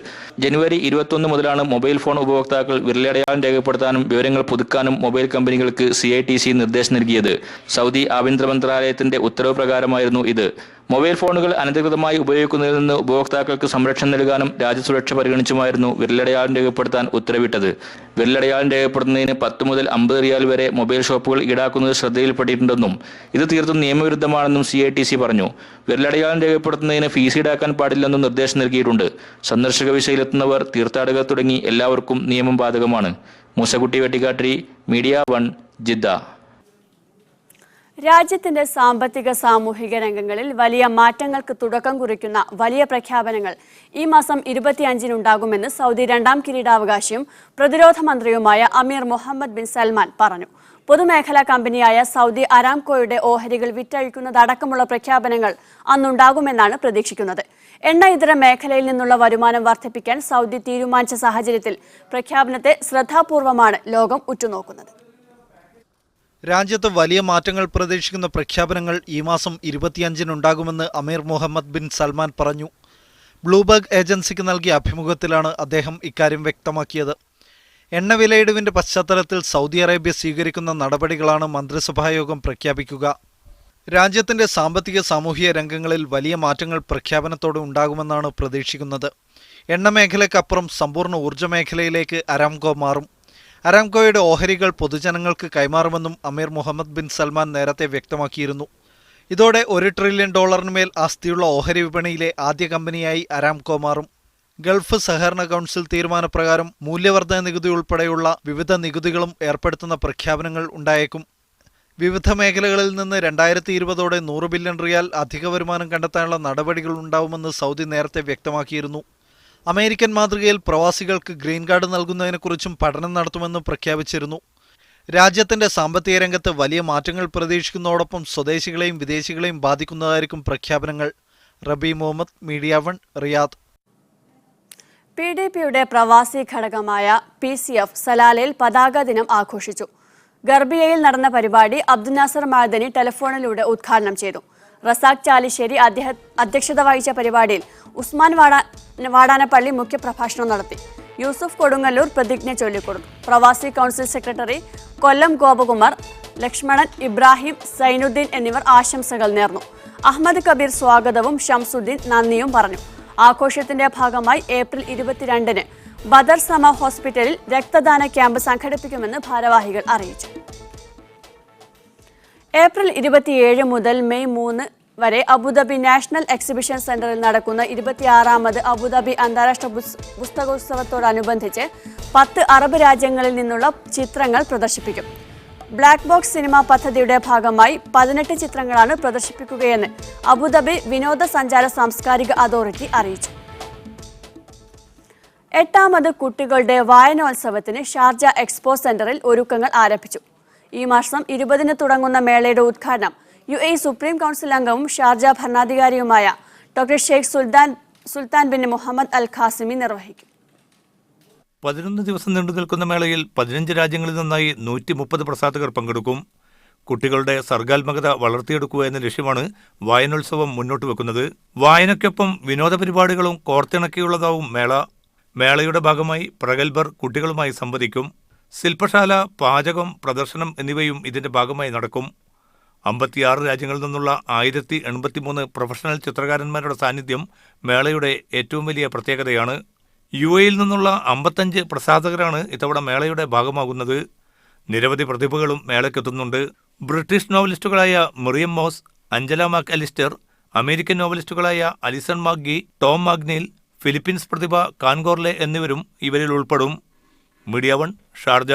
ജനുവരി 21 മുതലാണ് മൊബൈൽ ഫോൺ ഉപഭോക്താക്കൾ വിരലടയാളം രേഖപ്പെടുത്താനും വിവരങ്ങൾ പുതുക്കാനും മൊബൈൽ കമ്പനികൾക്ക് CITC നിർദ്ദേശം നൽകിയത്. സൗദി ആഭ്യന്തര മന്ത്രാലയത്തിന്റെ ഉത്തരവ് പ്രകാരമായിരുന്നു ഇത്. മൊബൈൽ ഫോണുകൾ അനധികൃതമായി ഉപയോഗിക്കുന്നതിൽ നിന്ന് ഉപഭോക്താക്കൾക്ക് സംരക്ഷണം നൽകാനും രാജ്യസുരക്ഷ പരിഗണിച്ചുമായിരുന്നു വിരലടയാളം രേഖപ്പെടുത്താൻ ഉത്തരവിട്ടത്. വിരലടയാളം രേഖപ്പെടുത്തുന്നതിന് 10 മുതൽ 50 റിയാൽ വരെ മൊബൈൽ ഷോപ്പുകൾ ഈടാക്കുന്നത് ശ്രദ്ധയിൽപ്പെട്ടിട്ടുണ്ടെന്നും ഇത് തീർത്തും നിയമവിരുദ്ധമാണെന്നും CITC പറഞ്ഞു. വിരലടയാളം രേഖപ്പെടുത്തുന്നതിന് ഫീസ് ഈടാക്കാൻ പാടില്ലെന്നും നിർദ്ദേശം നൽകിയിട്ടുണ്ട്. സന്ദർശക വിസയിലെത്തുന്നവർ, തീർത്ഥാടകർ തുടങ്ങി എല്ലാവർക്കും നിയമം ബാധകമാണ്. Moosakutty Vettikkattiri, media 1, Jeddah. രാജ്യത്തിന്റെ സാമ്പത്തിക സാമൂഹിക രംഗങ്ങളിൽ വലിയ മാറ്റങ്ങൾക്ക് തുടക്കം കുറിക്കുന്ന വലിയ പ്രഖ്യാപനങ്ങൾ ഈ മാസം 25-നുണ്ടാകുമെന്ന് സൗദി രണ്ടാം കിരീടാവകാശിയും പ്രതിരോധ മന്ത്രിയുമായ അമീർ മുഹമ്മദ് ബിൻ സൽമാൻ പറഞ്ഞു. പൊതുമേഖലാ കമ്പനിയായ സൗദി അരാംകോയുടെ ഓഹരികൾ വിറ്റഴിക്കുന്നതടക്കമുള്ള പ്രഖ്യാപനങ്ങൾ അന്നുണ്ടാകുമെന്നാണ് പ്രതീക്ഷിക്കുന്നത്. എണ്ണ ഇതര മേഖലയിൽ നിന്നുള്ള വരുമാനം വർദ്ധിപ്പിക്കാൻ സൗദി തീരുമാനിച്ച സാഹചര്യത്തിൽ പ്രഖ്യാപനത്തെ ശ്രദ്ധാപൂർവമാണ് ലോകം ഉറ്റുനോക്കുന്നത്. രാജ്യത്ത് വലിയ മാറ്റങ്ങൾ പ്രതീക്ഷിക്കുന്ന പ്രഖ്യാപനങ്ങൾ ഈ മാസം 25-നുണ്ടാകുമെന്ന് അമീർ മുഹമ്മദ് ബിൻ സൽമാൻ പറഞ്ഞു. ബ്ലൂബർഗ് ഏജൻസിക്ക് നൽകിയ അഭിമുഖത്തിലാണ് അദ്ദേഹം ഇക്കാര്യം വ്യക്തമാക്കിയത്. എണ്ണ വിലയിടിവിന്റെ പശ്ചാത്തലത്തിൽ സൗദി അറേബ്യ സ്വീകരിക്കുന്ന നടപടികളാണ് മന്ത്രിസഭായോഗം പ്രഖ്യാപിക്കുക. രാജ്യത്തിന്റെ സാമ്പത്തിക സാമൂഹിക രംഗങ്ങളിൽ വലിയ മാറ്റങ്ങൾ പ്രഖ്യാപനത്തോടെ ഉണ്ടാകുമെന്നാണ് പ്രതീക്ഷിക്കുന്നത്. എണ്ണ മേഖലയ്ക്കപ്പുറം സമ്പൂർണ്ണ ഊർജ്ജ മേഖലയിലേക്ക് അരാംകോ മാറും. അരാംകോയുടെ ഓഹരികൾ പൊതുജനങ്ങൾക്ക് കൈമാറുമെന്നും അമീർ മുഹമ്മദ് ബിൻ സൽമാൻ നേരത്തെ വ്യക്തമാക്കിയിരുന്നു. ഇതോടെ $1 ട്രില്യൺ മേൽ ആസ്തിയുള്ള ഓഹരി വിപണിയിലെ ആദ്യ കമ്പനിയായി അരാംകോ മാറും. ഗൾഫ് സഹകരണ കൗൺസിൽ തീരുമാനപ്രകാരം മൂല്യവർദ്ധന നികുതി ഉൾപ്പെടെയുള്ള വിവിധ നികുതികളും ഏർപ്പെടുത്തുന്ന പ്രഖ്യാപനങ്ങൾ ഉണ്ടായേക്കും. വിവിധ മേഖലകളിൽ നിന്ന് 2020ഓടെ 100 ബില്യൺ റിയാൽ അധിക വരുമാനം കണ്ടെത്താനുള്ള നടപടികൾ ഉണ്ടാവുമെന്ന് സൗദി നേരത്തെ വ്യക്തമാക്കിയിരുന്നു. അമേരിക്കൻ മാതൃകയിൽ പ്രവാസികൾക്ക് ഗ്രീൻ കാർഡ് നൽകുന്നതിനെക്കുറിച്ചും പഠനം നടത്തുമെന്ന് പ്രഖ്യാപിച്ചിരുന്നു. രാജ്യത്തിന്റെ സാമ്പത്തിക രംഗത്ത് വലിയ മാറ്റങ്ങൾ പ്രതീക്ഷിക്കുന്നതോടൊപ്പം സ്വദേശികളെയും വിദേശികളെയും ബാധിക്കുന്നതായിരിക്കും പ്രഖ്യാപനങ്ങൾ. റബി മുഹമ്മദ്, മീഡിയ 1, റിയാദ്. PDPയുടെ പ്രവാസി ഘടകമായ PCF സലാലയിൽ പതാക ദിനം ആഘോഷിച്ചു. ഗർബിയയിൽ നടന്ന പരിപാടി അബ്ദുൽ നാസർ മഅദനി ടെലിഫോണിലൂടെ ഉദ്ഘാടനം ചെയ്തു. റസാഖ് ചാലിശ്ശേരി അധ്യക്ഷത വഹിച്ച പരിപാടിയിൽ ഉസ്മാൻ വാടാനപ്പള്ളി മുഖ്യപ്രഭാഷണം നടത്തി. യൂസുഫ് കൊടുങ്ങല്ലൂർ പ്രതിജ്ഞ ചൊല്ലിക്കൊടുത്തു. പ്രവാസി കൗൺസിൽ സെക്രട്ടറി കൊല്ലം ഗോപകുമാർ, ലക്ഷ്മണൻ, ഇബ്രാഹിം, സൈനുദ്ദീൻ എന്നിവർ ആശംസകൾ നേർന്നു. അഹമ്മദ് കബീർ സ്വാഗതവും ഷംസുദ്ദീൻ നന്ദിയും പറഞ്ഞു. ആഘോഷത്തിന്റെ ഭാഗമായി ഏപ്രിൽ 22-ന് ബദർ സമ ഹോസ്പിറ്റലിൽ രക്തദാന ക്യാമ്പ് സംഘടിപ്പിക്കുമെന്ന് ഭാരവാഹികൾ അറിയിച്ചു. ഏപ്രിൽ 27 മുതൽ മെയ് 3 വരെ അബുദാബി നാഷണൽ എക്സിബിഷൻ സെന്ററിൽ നടക്കുന്ന 26ാമത് അബുദാബി അന്താരാഷ്ട്ര പുസ്തകോത്സവത്തോടനുബന്ധിച്ച് 10 അറബ് രാജ്യങ്ങളിൽ നിന്നുള്ള ചിത്രങ്ങൾ പ്രദർശിപ്പിക്കും. ബ്ലാക്ക് ബോക്സ് സിനിമ പദ്ധതിയുടെ ഭാഗമായി 18 ചിത്രങ്ങളാണ് പ്രദർശിപ്പിക്കുകയെന്ന് അബുദാബി വിനോദസഞ്ചാര സാംസ്കാരിക അതോറിറ്റി അറിയിച്ചു. 8ാമത് കുട്ടികളുടെ വായനോത്സവത്തിന് ഷാർജ എക്സ്പോ സെന്ററിൽ ഒരുക്കങ്ങൾ ആരംഭിച്ചു. ഈ മാസം 20-ന് തുടങ്ങുന്ന മേളയുടെ ഉദ്ഘാടനം UAE സുപ്രീം കൗൺസിൽ അംഗവും ഷാർജ ഭരണാധികാരിയുമായ doctor Sheikh Sultan bin Muhammad Al Qasimi നിർവഹിക്കും. 11 ദിവസം നീണ്ടു നിൽക്കുന്ന മേളയിൽ 15 രാജ്യങ്ങളിൽ നിന്നായി 130 പ്രസാധകർ പങ്കെടുക്കും. കുട്ടികളുടെ സർഗാത്മകത വളർത്തിയെടുക്കുക എന്ന ലക്ഷ്യമാണ് വായനോത്സവം മുന്നോട്ട് വെക്കുന്നത്. വായനയ്ക്കൊപ്പം വിനോദ പരിപാടികളും കോർത്തിണക്കിയുള്ളതാവും മേള. മേളയുടെ ഭാഗമായി പ്രഗത്ഭർ കുട്ടികളുമായി സംവദിക്കും. ശില്പശാല, പാചകം, പ്രദർശനം എന്നിവയും ഇതിന്റെ ഭാഗമായി നടക്കും. 56 രാജ്യങ്ങളിൽ നിന്നുള്ള 1083 പ്രൊഫഷണൽ ചിത്രകാരന്മാരുടെ സാന്നിധ്യം മേളയുടെ ഏറ്റവും വലിയ പ്രത്യേകതയാണ്. UAEയിൽ നിന്നുള്ള 55 പ്രസാധകരാണ് ഇത്തവണ മേളയുടെ ഭാഗമാകുന്നത്. നിരവധി പ്രതിഭകളും മേളയ്ക്കെത്തുന്നുണ്ട്. ബ്രിട്ടീഷ് നോവലിസ്റ്റുകളായ Maryam Moss, Angela Mac Allister, American നോവലിസ്റ്റുകളായ Alison Maggie, Tom McNeil, Philippines പ്രതിഭ കാൻഗോർലെ എന്നിവരും ഇവരിൽ ഉൾപ്പെടും. Media 1 Sharjah.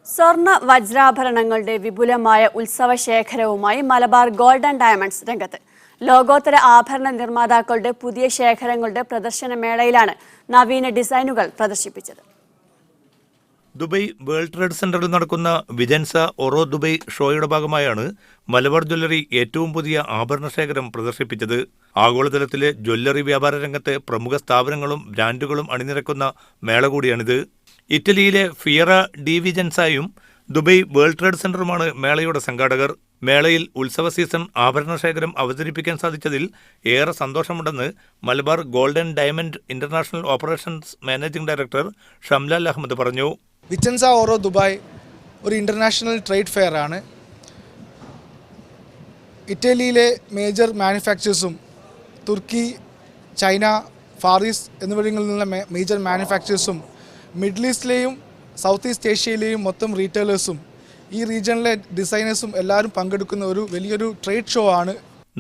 സ്വർണ്ണ വജ്രാഭരണങ്ങളുടെ വിപുലമായ ഉത്സവ ശേഖരവുമായി മലബാർ ഗോൾഡ് ആൻഡ് ഡയമണ്ട്സ് രംഗത്ത്. ലോകോത്തര ആഭരണ നിർമ്മാതാക്കളുടെ പുതിയ ശേഖരങ്ങളുടെ പ്രദർശന മേളയിലാണ് നവീന ഡിസൈനുകൾ പ്രദർശിപ്പിച്ചത്. ദുബൈ വേൾഡ് ട്രേഡ് സെന്ററിൽ നടക്കുന്ന വിജൻസ ഒറോ ദുബൈ ഷോയുടെ ഭാഗമായാണ് മലബാർ ജ്വല്ലറി ഏറ്റവും പുതിയ ആഭരണ ശേഖരം പ്രദർശിപ്പിച്ചത്. ആഗോളതലത്തിലെ ജ്വല്ലറി വ്യാപാര രംഗത്തെ പ്രമുഖ സ്ഥാപനങ്ങളും ബ്രാൻഡുകളും അണിനിരക്കുന്ന മേള കൂടിയാണിത്. ഇറ്റലിയിലെ ഫിയറ ഡി വിജൻസായും ദുബൈ വേൾഡ് ട്രേഡ് സെന്ററുമാണ് മേളയുടെ സംഘാടകർ. മേളയിൽ ഉത്സവ സീസൺ ആഭരണ ശേഖരം അവതരിപ്പിക്കാൻ സാധിച്ചതിൽ ഏറെ സന്തോഷമുണ്ടെന്ന് Malabar gold and diamond international operations managing director Shamlal Ahmed പറഞ്ഞു. വിജൻസ ഓറോ ദുബായ് ഒരു ഇന്റർനാഷണൽ ട്രേഡ് ഫെയർ ആണ്. ഇറ്റലിയിലെ മേജർ മാനുഫാക്ചേഴ്സും തുർക്കി, ചൈന, ഫാർ ഈസ്റ്റ് എന്നിവിടങ്ങളിൽ നിന്നുള്ള മേജർ മാനുഫാക്ചേഴ്സും മിഡിൽ ഈസ്റ്റിലെയും സൗത്ത് ഈസ്റ്റ് ഏഷ്യയിലെയും മൊത്തം റീറ്റെയിലേഴ്സും ഈ റീജിയണിലെ ഡിസൈനേഴ്സും എല്ലാവരും പങ്കെടുക്കുന്ന ഒരു വലിയൊരു ട്രേഡ് ഷോ ആണ്.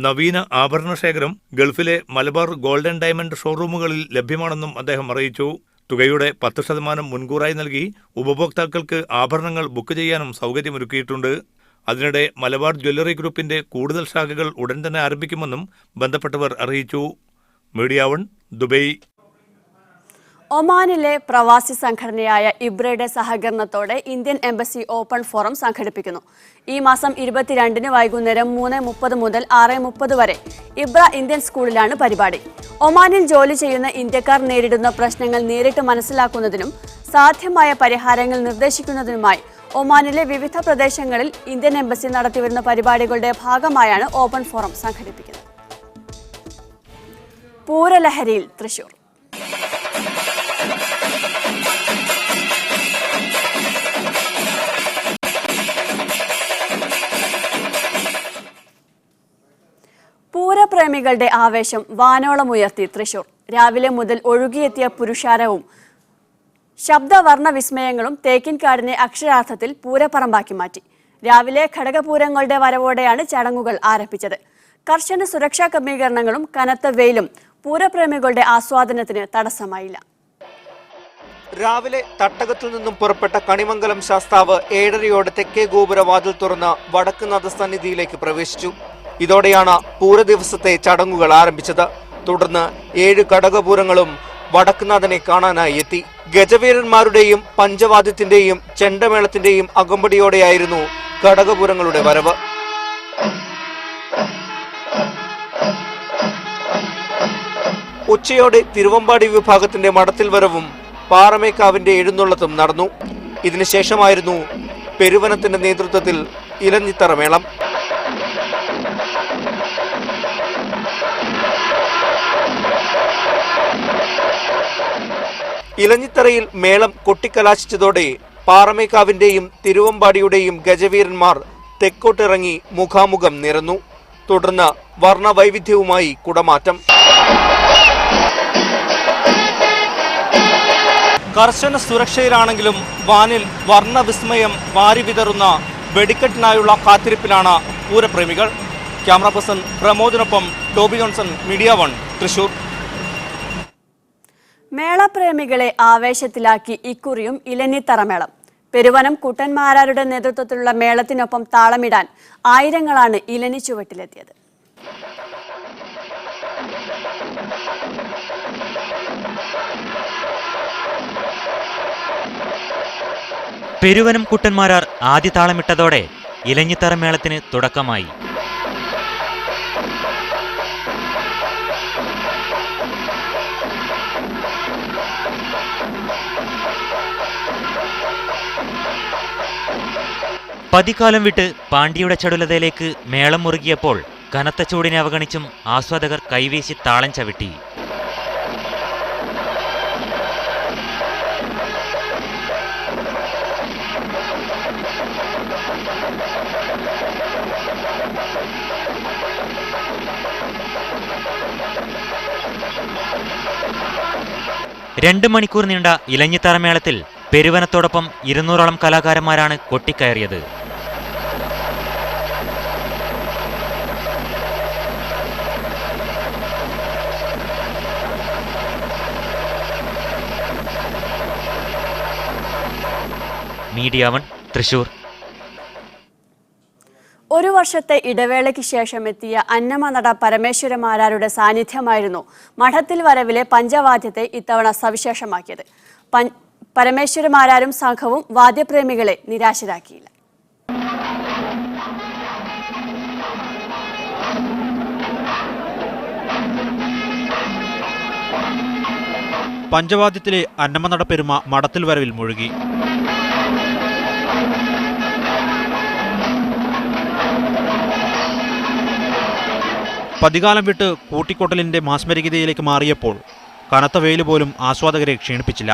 നവീന ആഭരണ ശേഖരം ഗൾഫിലെ മലബാർ ഗോൾഡ് ആൻഡ് ഡയമണ്ട് ഷോറൂമുകളിൽ ലഭ്യമാണെന്നും അദ്ദേഹം അറിയിച്ചു. തുകയുടെ 10% മുൻകൂറായി നൽകി ഉപഭോക്താക്കൾക്ക് ആഭരണങ്ങൾ ബുക്ക് ചെയ്യാനും സൗകര്യമൊരുക്കിയിട്ടുണ്ട്. അതിനിടെ മലബാർ ജ്വല്ലറി ഗ്രൂപ്പിന്റെ കൂടുതൽ ശാഖകൾ ഉടൻ തന്നെ ആരംഭിക്കുമെന്നും ബന്ധപ്പെട്ടവർ അറിയിച്ചു. Media 1 Dubai. ഒമാനിലെ പ്രവാസി സംഘടനയായ ഇബ്രയുടെ സഹകരണത്തോടെ ഇന്ത്യൻ എംബസി ഓപ്പൺ ഫോറം സംഘടിപ്പിക്കുന്നു. ഈ മാസം 22-ന് വൈകുന്നേരം 3:30 മുതൽ 6:30 വരെ ഇബ്ര ഇന്ത്യൻ സ്കൂളിലാണ് പരിപാടി. ഒമാനിൽ ജോലി ചെയ്യുന്ന ഇന്ത്യക്കാർ നേരിടുന്ന പ്രശ്നങ്ങൾ നേരിട്ട് മനസ്സിലാക്കുന്നതിനും സാധ്യമായ പരിഹാരങ്ങൾ നിർദ്ദേശിക്കുന്നതിനുമായി ഒമാനിലെ വിവിധ പ്രദേശങ്ങളിൽ ഇന്ത്യൻ എംബസി നടത്തിവരുന്ന പരിപാടികളുടെ ഭാഗമായാണ് ഓപ്പൺ ഫോറം സംഘടിപ്പിക്കുന്നത്. പൂരലഹരിയിൽ തൃശൂർ. പൂരപ്രേമികളുടെ ആവേശം വാനോളമുയർത്തി തൃശൂർ. രാവിലെ മുതൽ ഒഴുകിയെത്തിയ പുരുഷാരവും ശബ്ദവർണ്ണ വിസ്മയങ്ങളും തേക്കിൻകാടിനെ അക്ഷരാർത്ഥത്തിൽ പൂരപ്പറമ്പാക്കി മാറ്റി. രാവിലെ ഘടകപൂരങ്ങളുടെ വരവോടെയാണ് ചടങ്ങുകൾ ആരംഭിച്ചത്. കർശന സുരക്ഷാ ക്രമീകരണങ്ങളും കനത്ത വെയിലും പൂരപ്രേമികളുടെ ആസ്വാദനത്തിന് തടസ്സമായില്ല. രാവിലെ തട്ടകത്തു നിന്നും പുറപ്പെട്ട കണിമംഗലം ശാസ്താവ് 7:30 തെക്കേ ഗോപുരവാതിൽ തുറന്ന് വടക്ക് നാഥസന്നിധിയിലേക്ക് പ്രവേശിച്ചു. ഇതോടെയാണ് പൂരദിവസത്തെ ചടങ്ങുകൾ ആരംഭിച്ചത്. തുടർന്ന് 7 ഘടകപൂരങ്ങളും വടക്കുനാഥനെ കാണാനായി എത്തി. ഗജവീരന്മാരുടെയും പഞ്ചവാദ്യത്തിന്റെയും ചെണ്ടമേളത്തിന്റെയും അകമ്പടിയോടെയായിരുന്നു ഘടകപൂരങ്ങളുടെ വരവ്. ഉച്ചയോടെ തിരുവമ്പാടി വിഭാഗത്തിന്റെ മടത്തിൽ വരവും പാറമേക്കാവിന്റെ എഴുന്നള്ളത്തും നടന്നു. ഇതിനുശേഷമായിരുന്നു പെരുവനത്തിന്റെ നേതൃത്വത്തിൽ ഇലഞ്ഞിത്തറ മേളം. ഇലഞ്ഞിത്തറയിൽ മേളം കൊട്ടിക്കലാശിച്ചതോടെ പാറമേക്കാവിന്റെയും തിരുവമ്പാടിയുടെയും ഗജവീരന്മാർ തെക്കോട്ടിറങ്ങി മുഖാമുഖം നിരന്നു. തുടർന്ന് വർണ്ണവൈവിധ്യവുമായി കുടമാറ്റം. കർശന സുരക്ഷയിലാണെങ്കിലും വാനിൽ വർണ്ണവിസ്മയം വാരി വിതറുന്ന വെടിക്കെട്ടിനായുള്ള കാത്തിരിപ്പിലാണ് പൂരപ്രേമികൾ. ക്യാമറ പേഴ്സൺ പ്രമോദിനൊപ്പം ടോബി ജോൺസൺ, മീഡിയ 1, തൃശൂർ. മേളപ്രേമികളെ ആവേശത്തിലാക്കി ഇക്കുറിയും ഇലഞ്ഞിത്തറമേളം. പെരുവനം കുട്ടന്മാരാരുടെ നേതൃത്വത്തിലുള്ള മേളത്തിനൊപ്പം താളമിടാൻ ആയിരങ്ങളാണ് ഇലഞ്ഞി ചുവട്ടിലെത്തിയത്. പെരുവനം കുട്ടന്മാരാർ ആദ്യ താളമിട്ടതോടെ ഇലഞ്ഞിത്തറ മേളത്തിന് തുടക്കമായി. പതിക്കാലം വിട്ട് പാണ്ഡ്യയുടെ ചടുലതയിലേക്ക് മേളം മുറുകിയപ്പോൾ കനത്ത ചൂടിനെ അവഗണിച്ചും ആസ്വാദകർ കൈവീശി താളം ചവിട്ടി. രണ്ട് മണിക്കൂർ നീണ്ട ഇലഞ്ഞിത്തറ മേളത്തിൽ പെരുവനത്തോടൊപ്പം 200ഓളം കലാകാരന്മാരാണ് കൊട്ടിക്കയറിയത്. മീഡിയ 1, തൃശൂർ. ഒരു വർഷത്തെ ഇടവേളയ്ക്ക് ശേഷം എത്തിയ അന്നമനട പരമേശ്വരമാരാരുടെ സാന്നിധ്യമായിരുന്നു മഠത്തിൽ വരവിലെ പഞ്ചവാദ്യത്തെ ഇത്തവണ സവിശേഷമാക്കിയത്. പരമേശ്വരമാരാരും സംഘവും വാദ്യപ്രേമികളെ നിരാശരാക്കിയില്ല. പഞ്ചവാദ്യത്തിലെ അന്നമനട പെരുമ മഠത്തിൽ വരവിൽ മുഴുകി. പതികാലം വിട്ട് കൂട്ടിക്കൊട്ടലിന്റെ മാസ്മരികതയിലേക്ക് മാറിയപ്പോൾ കനത്ത വെയിൽ പോലും ആസ്വാദകരെ ക്ഷീണിപ്പിച്ചില്ല.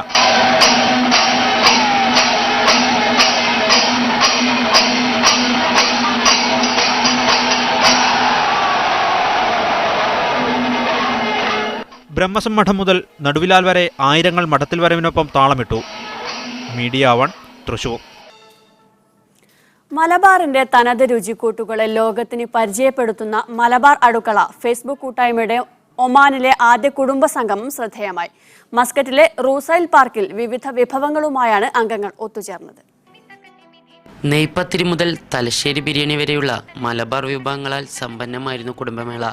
ബ്രഹ്മസം മഠം മുതൽ നടുവിലാൽ വരെ ആയിരങ്ങൾ മഠത്തിൽ വരവിനൊപ്പം താളമിട്ടു. മീഡിയ 1, തൃശൂർ. മലബാറിന്റെ തനത് രുചിക്കൂട്ടുകളെ ലോകത്തിന് പരിചയപ്പെടുത്തുന്ന മലബാർ അടുക്കള ഫേസ്ബുക്ക് കൂട്ടായ്മയുടെ ഒമാനിലെ ആദ്യ കുടുംബ സംഗമം ശ്രദ്ധേയമായി. മസ്കറ്റിലെ റൂസൈൽ പാർക്കിൽ വിവിധ വിഭവങ്ങളുമായാണ് അംഗങ്ങൾ ഒത്തുചേർന്നത്. നെയ്പത്തിരി മുതൽ തലശ്ശേരി ബിരിയാണി വരെയുള്ള മലബാർ വിഭവങ്ങളാൽ സമ്പന്നമായിരുന്നു കുടുംബമേള.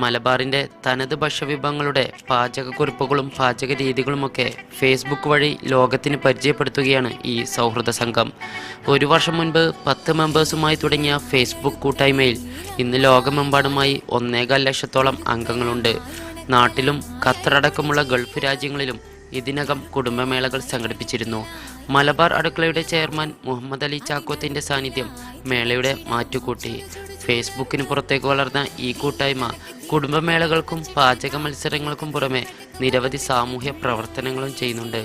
മലബാറിൻ്റെ തനത് ഭക്ഷ്യവിഭവങ്ങളുടെ പാചകക്കുറിപ്പുകളും പാചക രീതികളുമൊക്കെ ഫേസ്ബുക്ക് വഴി ലോകത്തിന് പരിചയപ്പെടുത്തുകയാണ് ഈ സൗഹൃദ സംഘം. ഒരു വർഷം മുൻപ് 10 മെമ്പേഴ്സുമായി തുടങ്ങിയ ഫേസ്ബുക്ക് കൂട്ടായ്മയിൽ ഇന്ന് ലോകമെമ്പാടുമായി 1.25 ലക്ഷത്തോളം അംഗങ്ങളുണ്ട്. നാട്ടിലും ഖത്തറടക്കമുള്ള ഗൾഫ് രാജ്യങ്ങളിലും ഇതിനകം കുടുംബമേളകൾ സംഘടിപ്പിച്ചിരുന്നു. മലബാർ അടുക്കളയുടെ ചെയർമാൻ മുഹമ്മദ് അലി ചാക്കോത്തിൻ്റെ സാന്നിധ്യം മേളയുടെ മാറ്റുകൂട്ടി. ഫേസ്ബുക്കിന് പുറത്തേക്ക് വളർന്ന ഈ കൂട്ടായ്മ കുടുംബമേളകൾക്കും പാചക മത്സരങ്ങൾക്കും പുറമെ നിരവധി സാമൂഹ്യ പ്രവർത്തനങ്ങളും ചെയ്യുന്നുണ്ട്.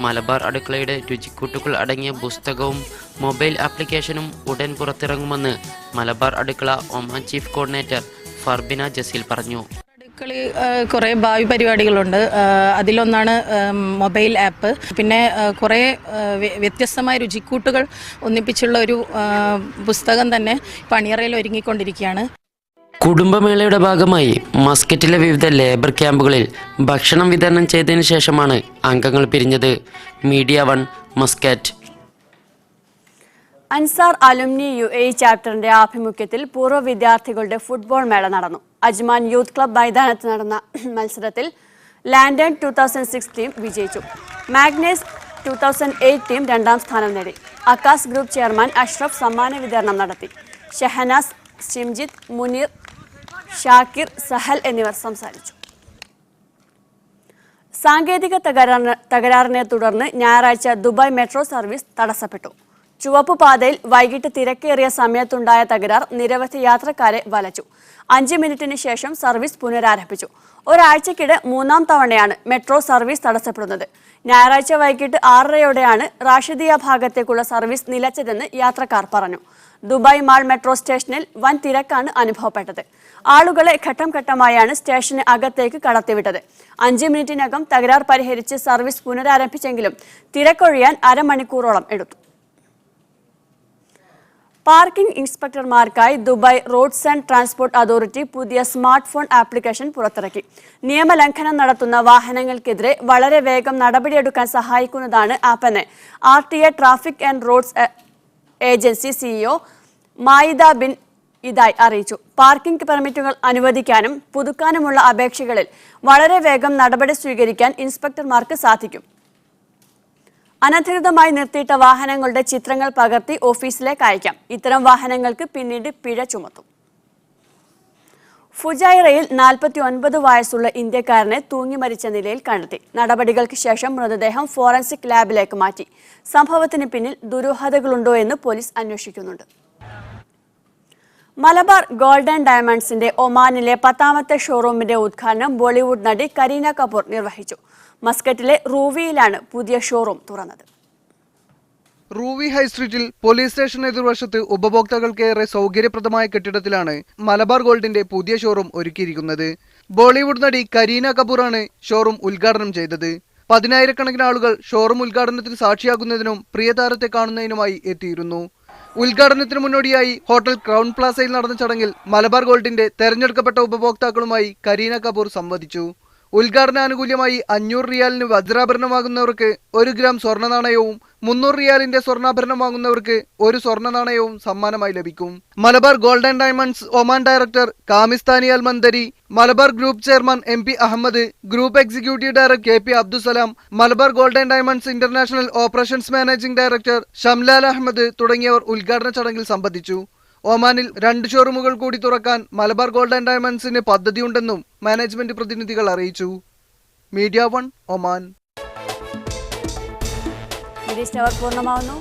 മലബാർ അടുക്കളയുടെ രുചിക്കൂട്ടുകൾ അടങ്ങിയ പുസ്തകവും മൊബൈൽ ആപ്ലിക്കേഷനും ഉടൻ പുറത്തിറങ്ങുമെന്ന് മലബാർ അടുക്കള ഒമാൻ ചീഫ് കോർഡിനേറ്റർ ഫർബിന ജസീൽ പറഞ്ഞു. കുറേ ഭാവി പരിപാടികളുണ്ട്. അതിലൊന്നാണ് മൊബൈൽ ആപ്പ്. പിന്നെ കുറേ വ്യത്യസ്തമായ രുചിക്കൂട്ടുകൾ ഒന്നിപ്പിച്ചുള്ള ഒരു പുസ്തകം തന്നെ പണിയറയിൽ ഒരുങ്ങിക്കൊണ്ടിരിക്കുകയാണ്. കുടുംബമേളയുടെ ഭാഗമായി മസ്കറ്റിലെ വിവിധ ലേബർ ക്യാമ്പുകളിൽ ഭക്ഷണം വിതരണം ചെയ്തതിനു ശേഷമാണ് അംഗങ്ങൾ പിരിഞ്ഞത്. Media 1, Muscat. Ansar alumni UAE ചാപ്റ്ററിന്റെ ആഭിമുഖ്യത്തിൽ പൂർവ്വ വിദ്യാർത്ഥികളുടെ ഫുട്ബോൾ മേള നടന്നു. അജ്മാൻ യൂത്ത് ക്ലബ് മൈതാനത്ത് നടന്ന മത്സരത്തിൽ ലാൻഡൺ 2006 ടീം വിജയിച്ചു. മാഗ്നേസ് 2008 ടീം 2ാം സ്ഥാനം നേടി. അക്കാസ് ഗ്രൂപ്പ് ചെയർമാൻ അഷ്റഫ് സമ്മാന വിതരണം നടത്തി. ഷഹനാസ്, ഷിംജിത്ത്, മുനീർ, ഷാക്കിർ, സഹൽ എന്നിവർ സംസാരിച്ചു. സാങ്കേതിക തകരാറിനെ തുടർന്ന് ഞായറാഴ്ച ദുബായ് മെട്രോ സർവീസ് തടസ്സപ്പെട്ടു. ചുവപ്പ് പാതയിൽ വൈകിട്ട് തിരക്കേറിയ സമയത്തുണ്ടായ തകരാർ നിരവധി യാത്രക്കാരെ വലച്ചു. 5 മിനിറ്റിന് ശേഷം സർവീസ് പുനരാരംഭിച്ചു. ഒരാഴ്ചക്കിടെ 3ാം തവണയാണ് മെട്രോ സർവീസ് തടസ്സപ്പെടുന്നത്. ഞായറാഴ്ച വൈകിട്ട് 6:30യോടെയാണ് റാഷിദിയ ഭാഗത്തേക്കുള്ള സർവീസ് നിലച്ചതെന്ന് യാത്രക്കാർ പറഞ്ഞു. ദുബായ് മാൾ മെട്രോ സ്റ്റേഷനിൽ വൻ തിരക്കാണ് അനുഭവപ്പെട്ടത്. ആളുകളെ ഘട്ടം ഘട്ടമായാണ് സ്റ്റേഷന് അകത്തേക്ക് കടത്തിവിട്ടത്. 5 മിനിറ്റിനകം തകരാർ പരിഹരിച്ച് സർവീസ് പുനരാരംഭിച്ചെങ്കിലും തിരക്കൊഴിയാൻ അരമണിക്കൂറോളം എടുത്തു. പാർക്കിംഗ് ഇൻസ്പെക്ടർമാർക്കായി Dubai roads and transport authority പുതിയ സ്മാർട്ട് ഫോൺ ആപ്ലിക്കേഷൻ പുറത്തിറക്കി. നിയമലംഘനം നടത്തുന്ന വാഹനങ്ങൾക്കെതിരെ വളരെ വേഗം നടപടിയെടുക്കാൻ സഹായിക്കുന്നതാണ് ആപ്പെന്ന് RTA traffic and roads agency CEO Maitha bin Adai അറിയിച്ചു. പാർക്കിംഗ് പെർമിറ്റുകൾ അനുവദിക്കാനും പുതുക്കാനുമുള്ള അപേക്ഷകളിൽ വളരെ വേഗം നടപടി സ്വീകരിക്കാൻ ഇൻസ്പെക്ടർമാർക്ക് സാധിക്കും. അനധികൃതമായി നിർത്തിയിട്ട വാഹനങ്ങളുടെ ചിത്രങ്ങൾ പകർത്തി ഓഫീസിലേക്ക് അയക്കാം. ഇത്തരം വാഹനങ്ങൾക്ക് പിന്നീട് പിഴ ചുമത്തും. ഫുജൈറയിൽ 49 വയസ്സുള്ള ഇന്ത്യക്കാരനെ തൂങ്ങി മരിച്ച നിലയിൽ കണ്ടെത്തി. നടപടികൾക്ക് ശേഷം മൃതദേഹം ഫോറൻസിക് ലാബിലേക്ക് മാറ്റി. സംഭവത്തിന് പിന്നിൽ ദുരൂഹതകളുണ്ടോ എന്ന് പോലീസ് അന്വേഷിക്കുന്നുണ്ട്. മലബാർ ഗോൾഡൻ ഡയമണ്ട്സിന്റെ ഒമാനിലെ 10ാമത്തെ ഷോറൂമിന്റെ ഉദ്ഘാടനം ബോളിവുഡ് നടി കരീന കപൂർ നിർവഹിച്ചു. മസ്കറ്റിലെ റൂവിയിലാണ് പുതിയ ഷോറൂം തുറന്നത്. റൂവി ഹൈസ്ട്രീറ്റിൽ പോലീസ് സ്റ്റേഷൻ എതിർവശത്ത് ഉപഭോക്താക്കൾക്കേറെ സൗകര്യപ്രദമായ കെട്ടിടത്തിലാണ് മലബാർ ഗോൾഡിന്റെ പുതിയ ഷോറൂം ഒരുക്കിയിരിക്കുന്നത്. ബോളിവുഡ് നടി കരീന കപൂറാണ് ഷോറൂം ഉദ്ഘാടനം ചെയ്തത്. 10,000-കണക്കിന് ആളുകൾ ഷോറൂം ഉദ്ഘാടനത്തിന് സാക്ഷിയാകുന്നതിനും പ്രിയതാരത്തെ കാണുന്നതിനുമായി എത്തിയിരുന്നു. ഉദ്ഘാടനത്തിന് മുന്നോടിയായി ഹോട്ടൽ ക്രൗൺ പ്ലാസയിൽ നടന്ന ചടങ്ങിൽ മലബാർ ഗോൾഡിന്റെ തെരഞ്ഞെടുക്കപ്പെട്ട ഉപഭോക്താക്കളുമായി കരീന കപൂർ സംവദിച്ചു. ഉദ്ഘാടനാനുകൂല്യമായി 500 റിയാലിന് വജ്രാഭരണം വാങ്ങുന്നവർക്ക് 1 ഗ്രാം സ്വർണ്ണ നാണയവും 300 റിയാലിന്റെ സ്വർണ്ണാഭരണം വാങ്ങുന്നവർക്ക് 1 സ്വർണ്ണ നാണയവും സമ്മാനമായി ലഭിക്കും. Malabar golden diamonds Oman director കാമിസ്ഥാനി Al Mandhari, Malabar group chairman MP Ahmed, group executive director KP Abdussalam, Malabar golden diamonds international operations managing director Shamlal Ahmed തുടങ്ങിയവർ ഉദ്ഘാടന ചടങ്ങിൽ സംബന്ധിച്ചു. ഒമാനിൽ 2 ഷോറൂമുകൾ കൂടി തുറക്കാൻ മലബാർ ഗോൾഡൻ ഡയമണ്ട്സിന് പദ്ധതിയുണ്ടെന്നും മാനേജ്മെന്റ് പ്രതിനിധികൾ അറിയിച്ചു. Media 1 Oman. പൂർണ്ണമാവുന്നു.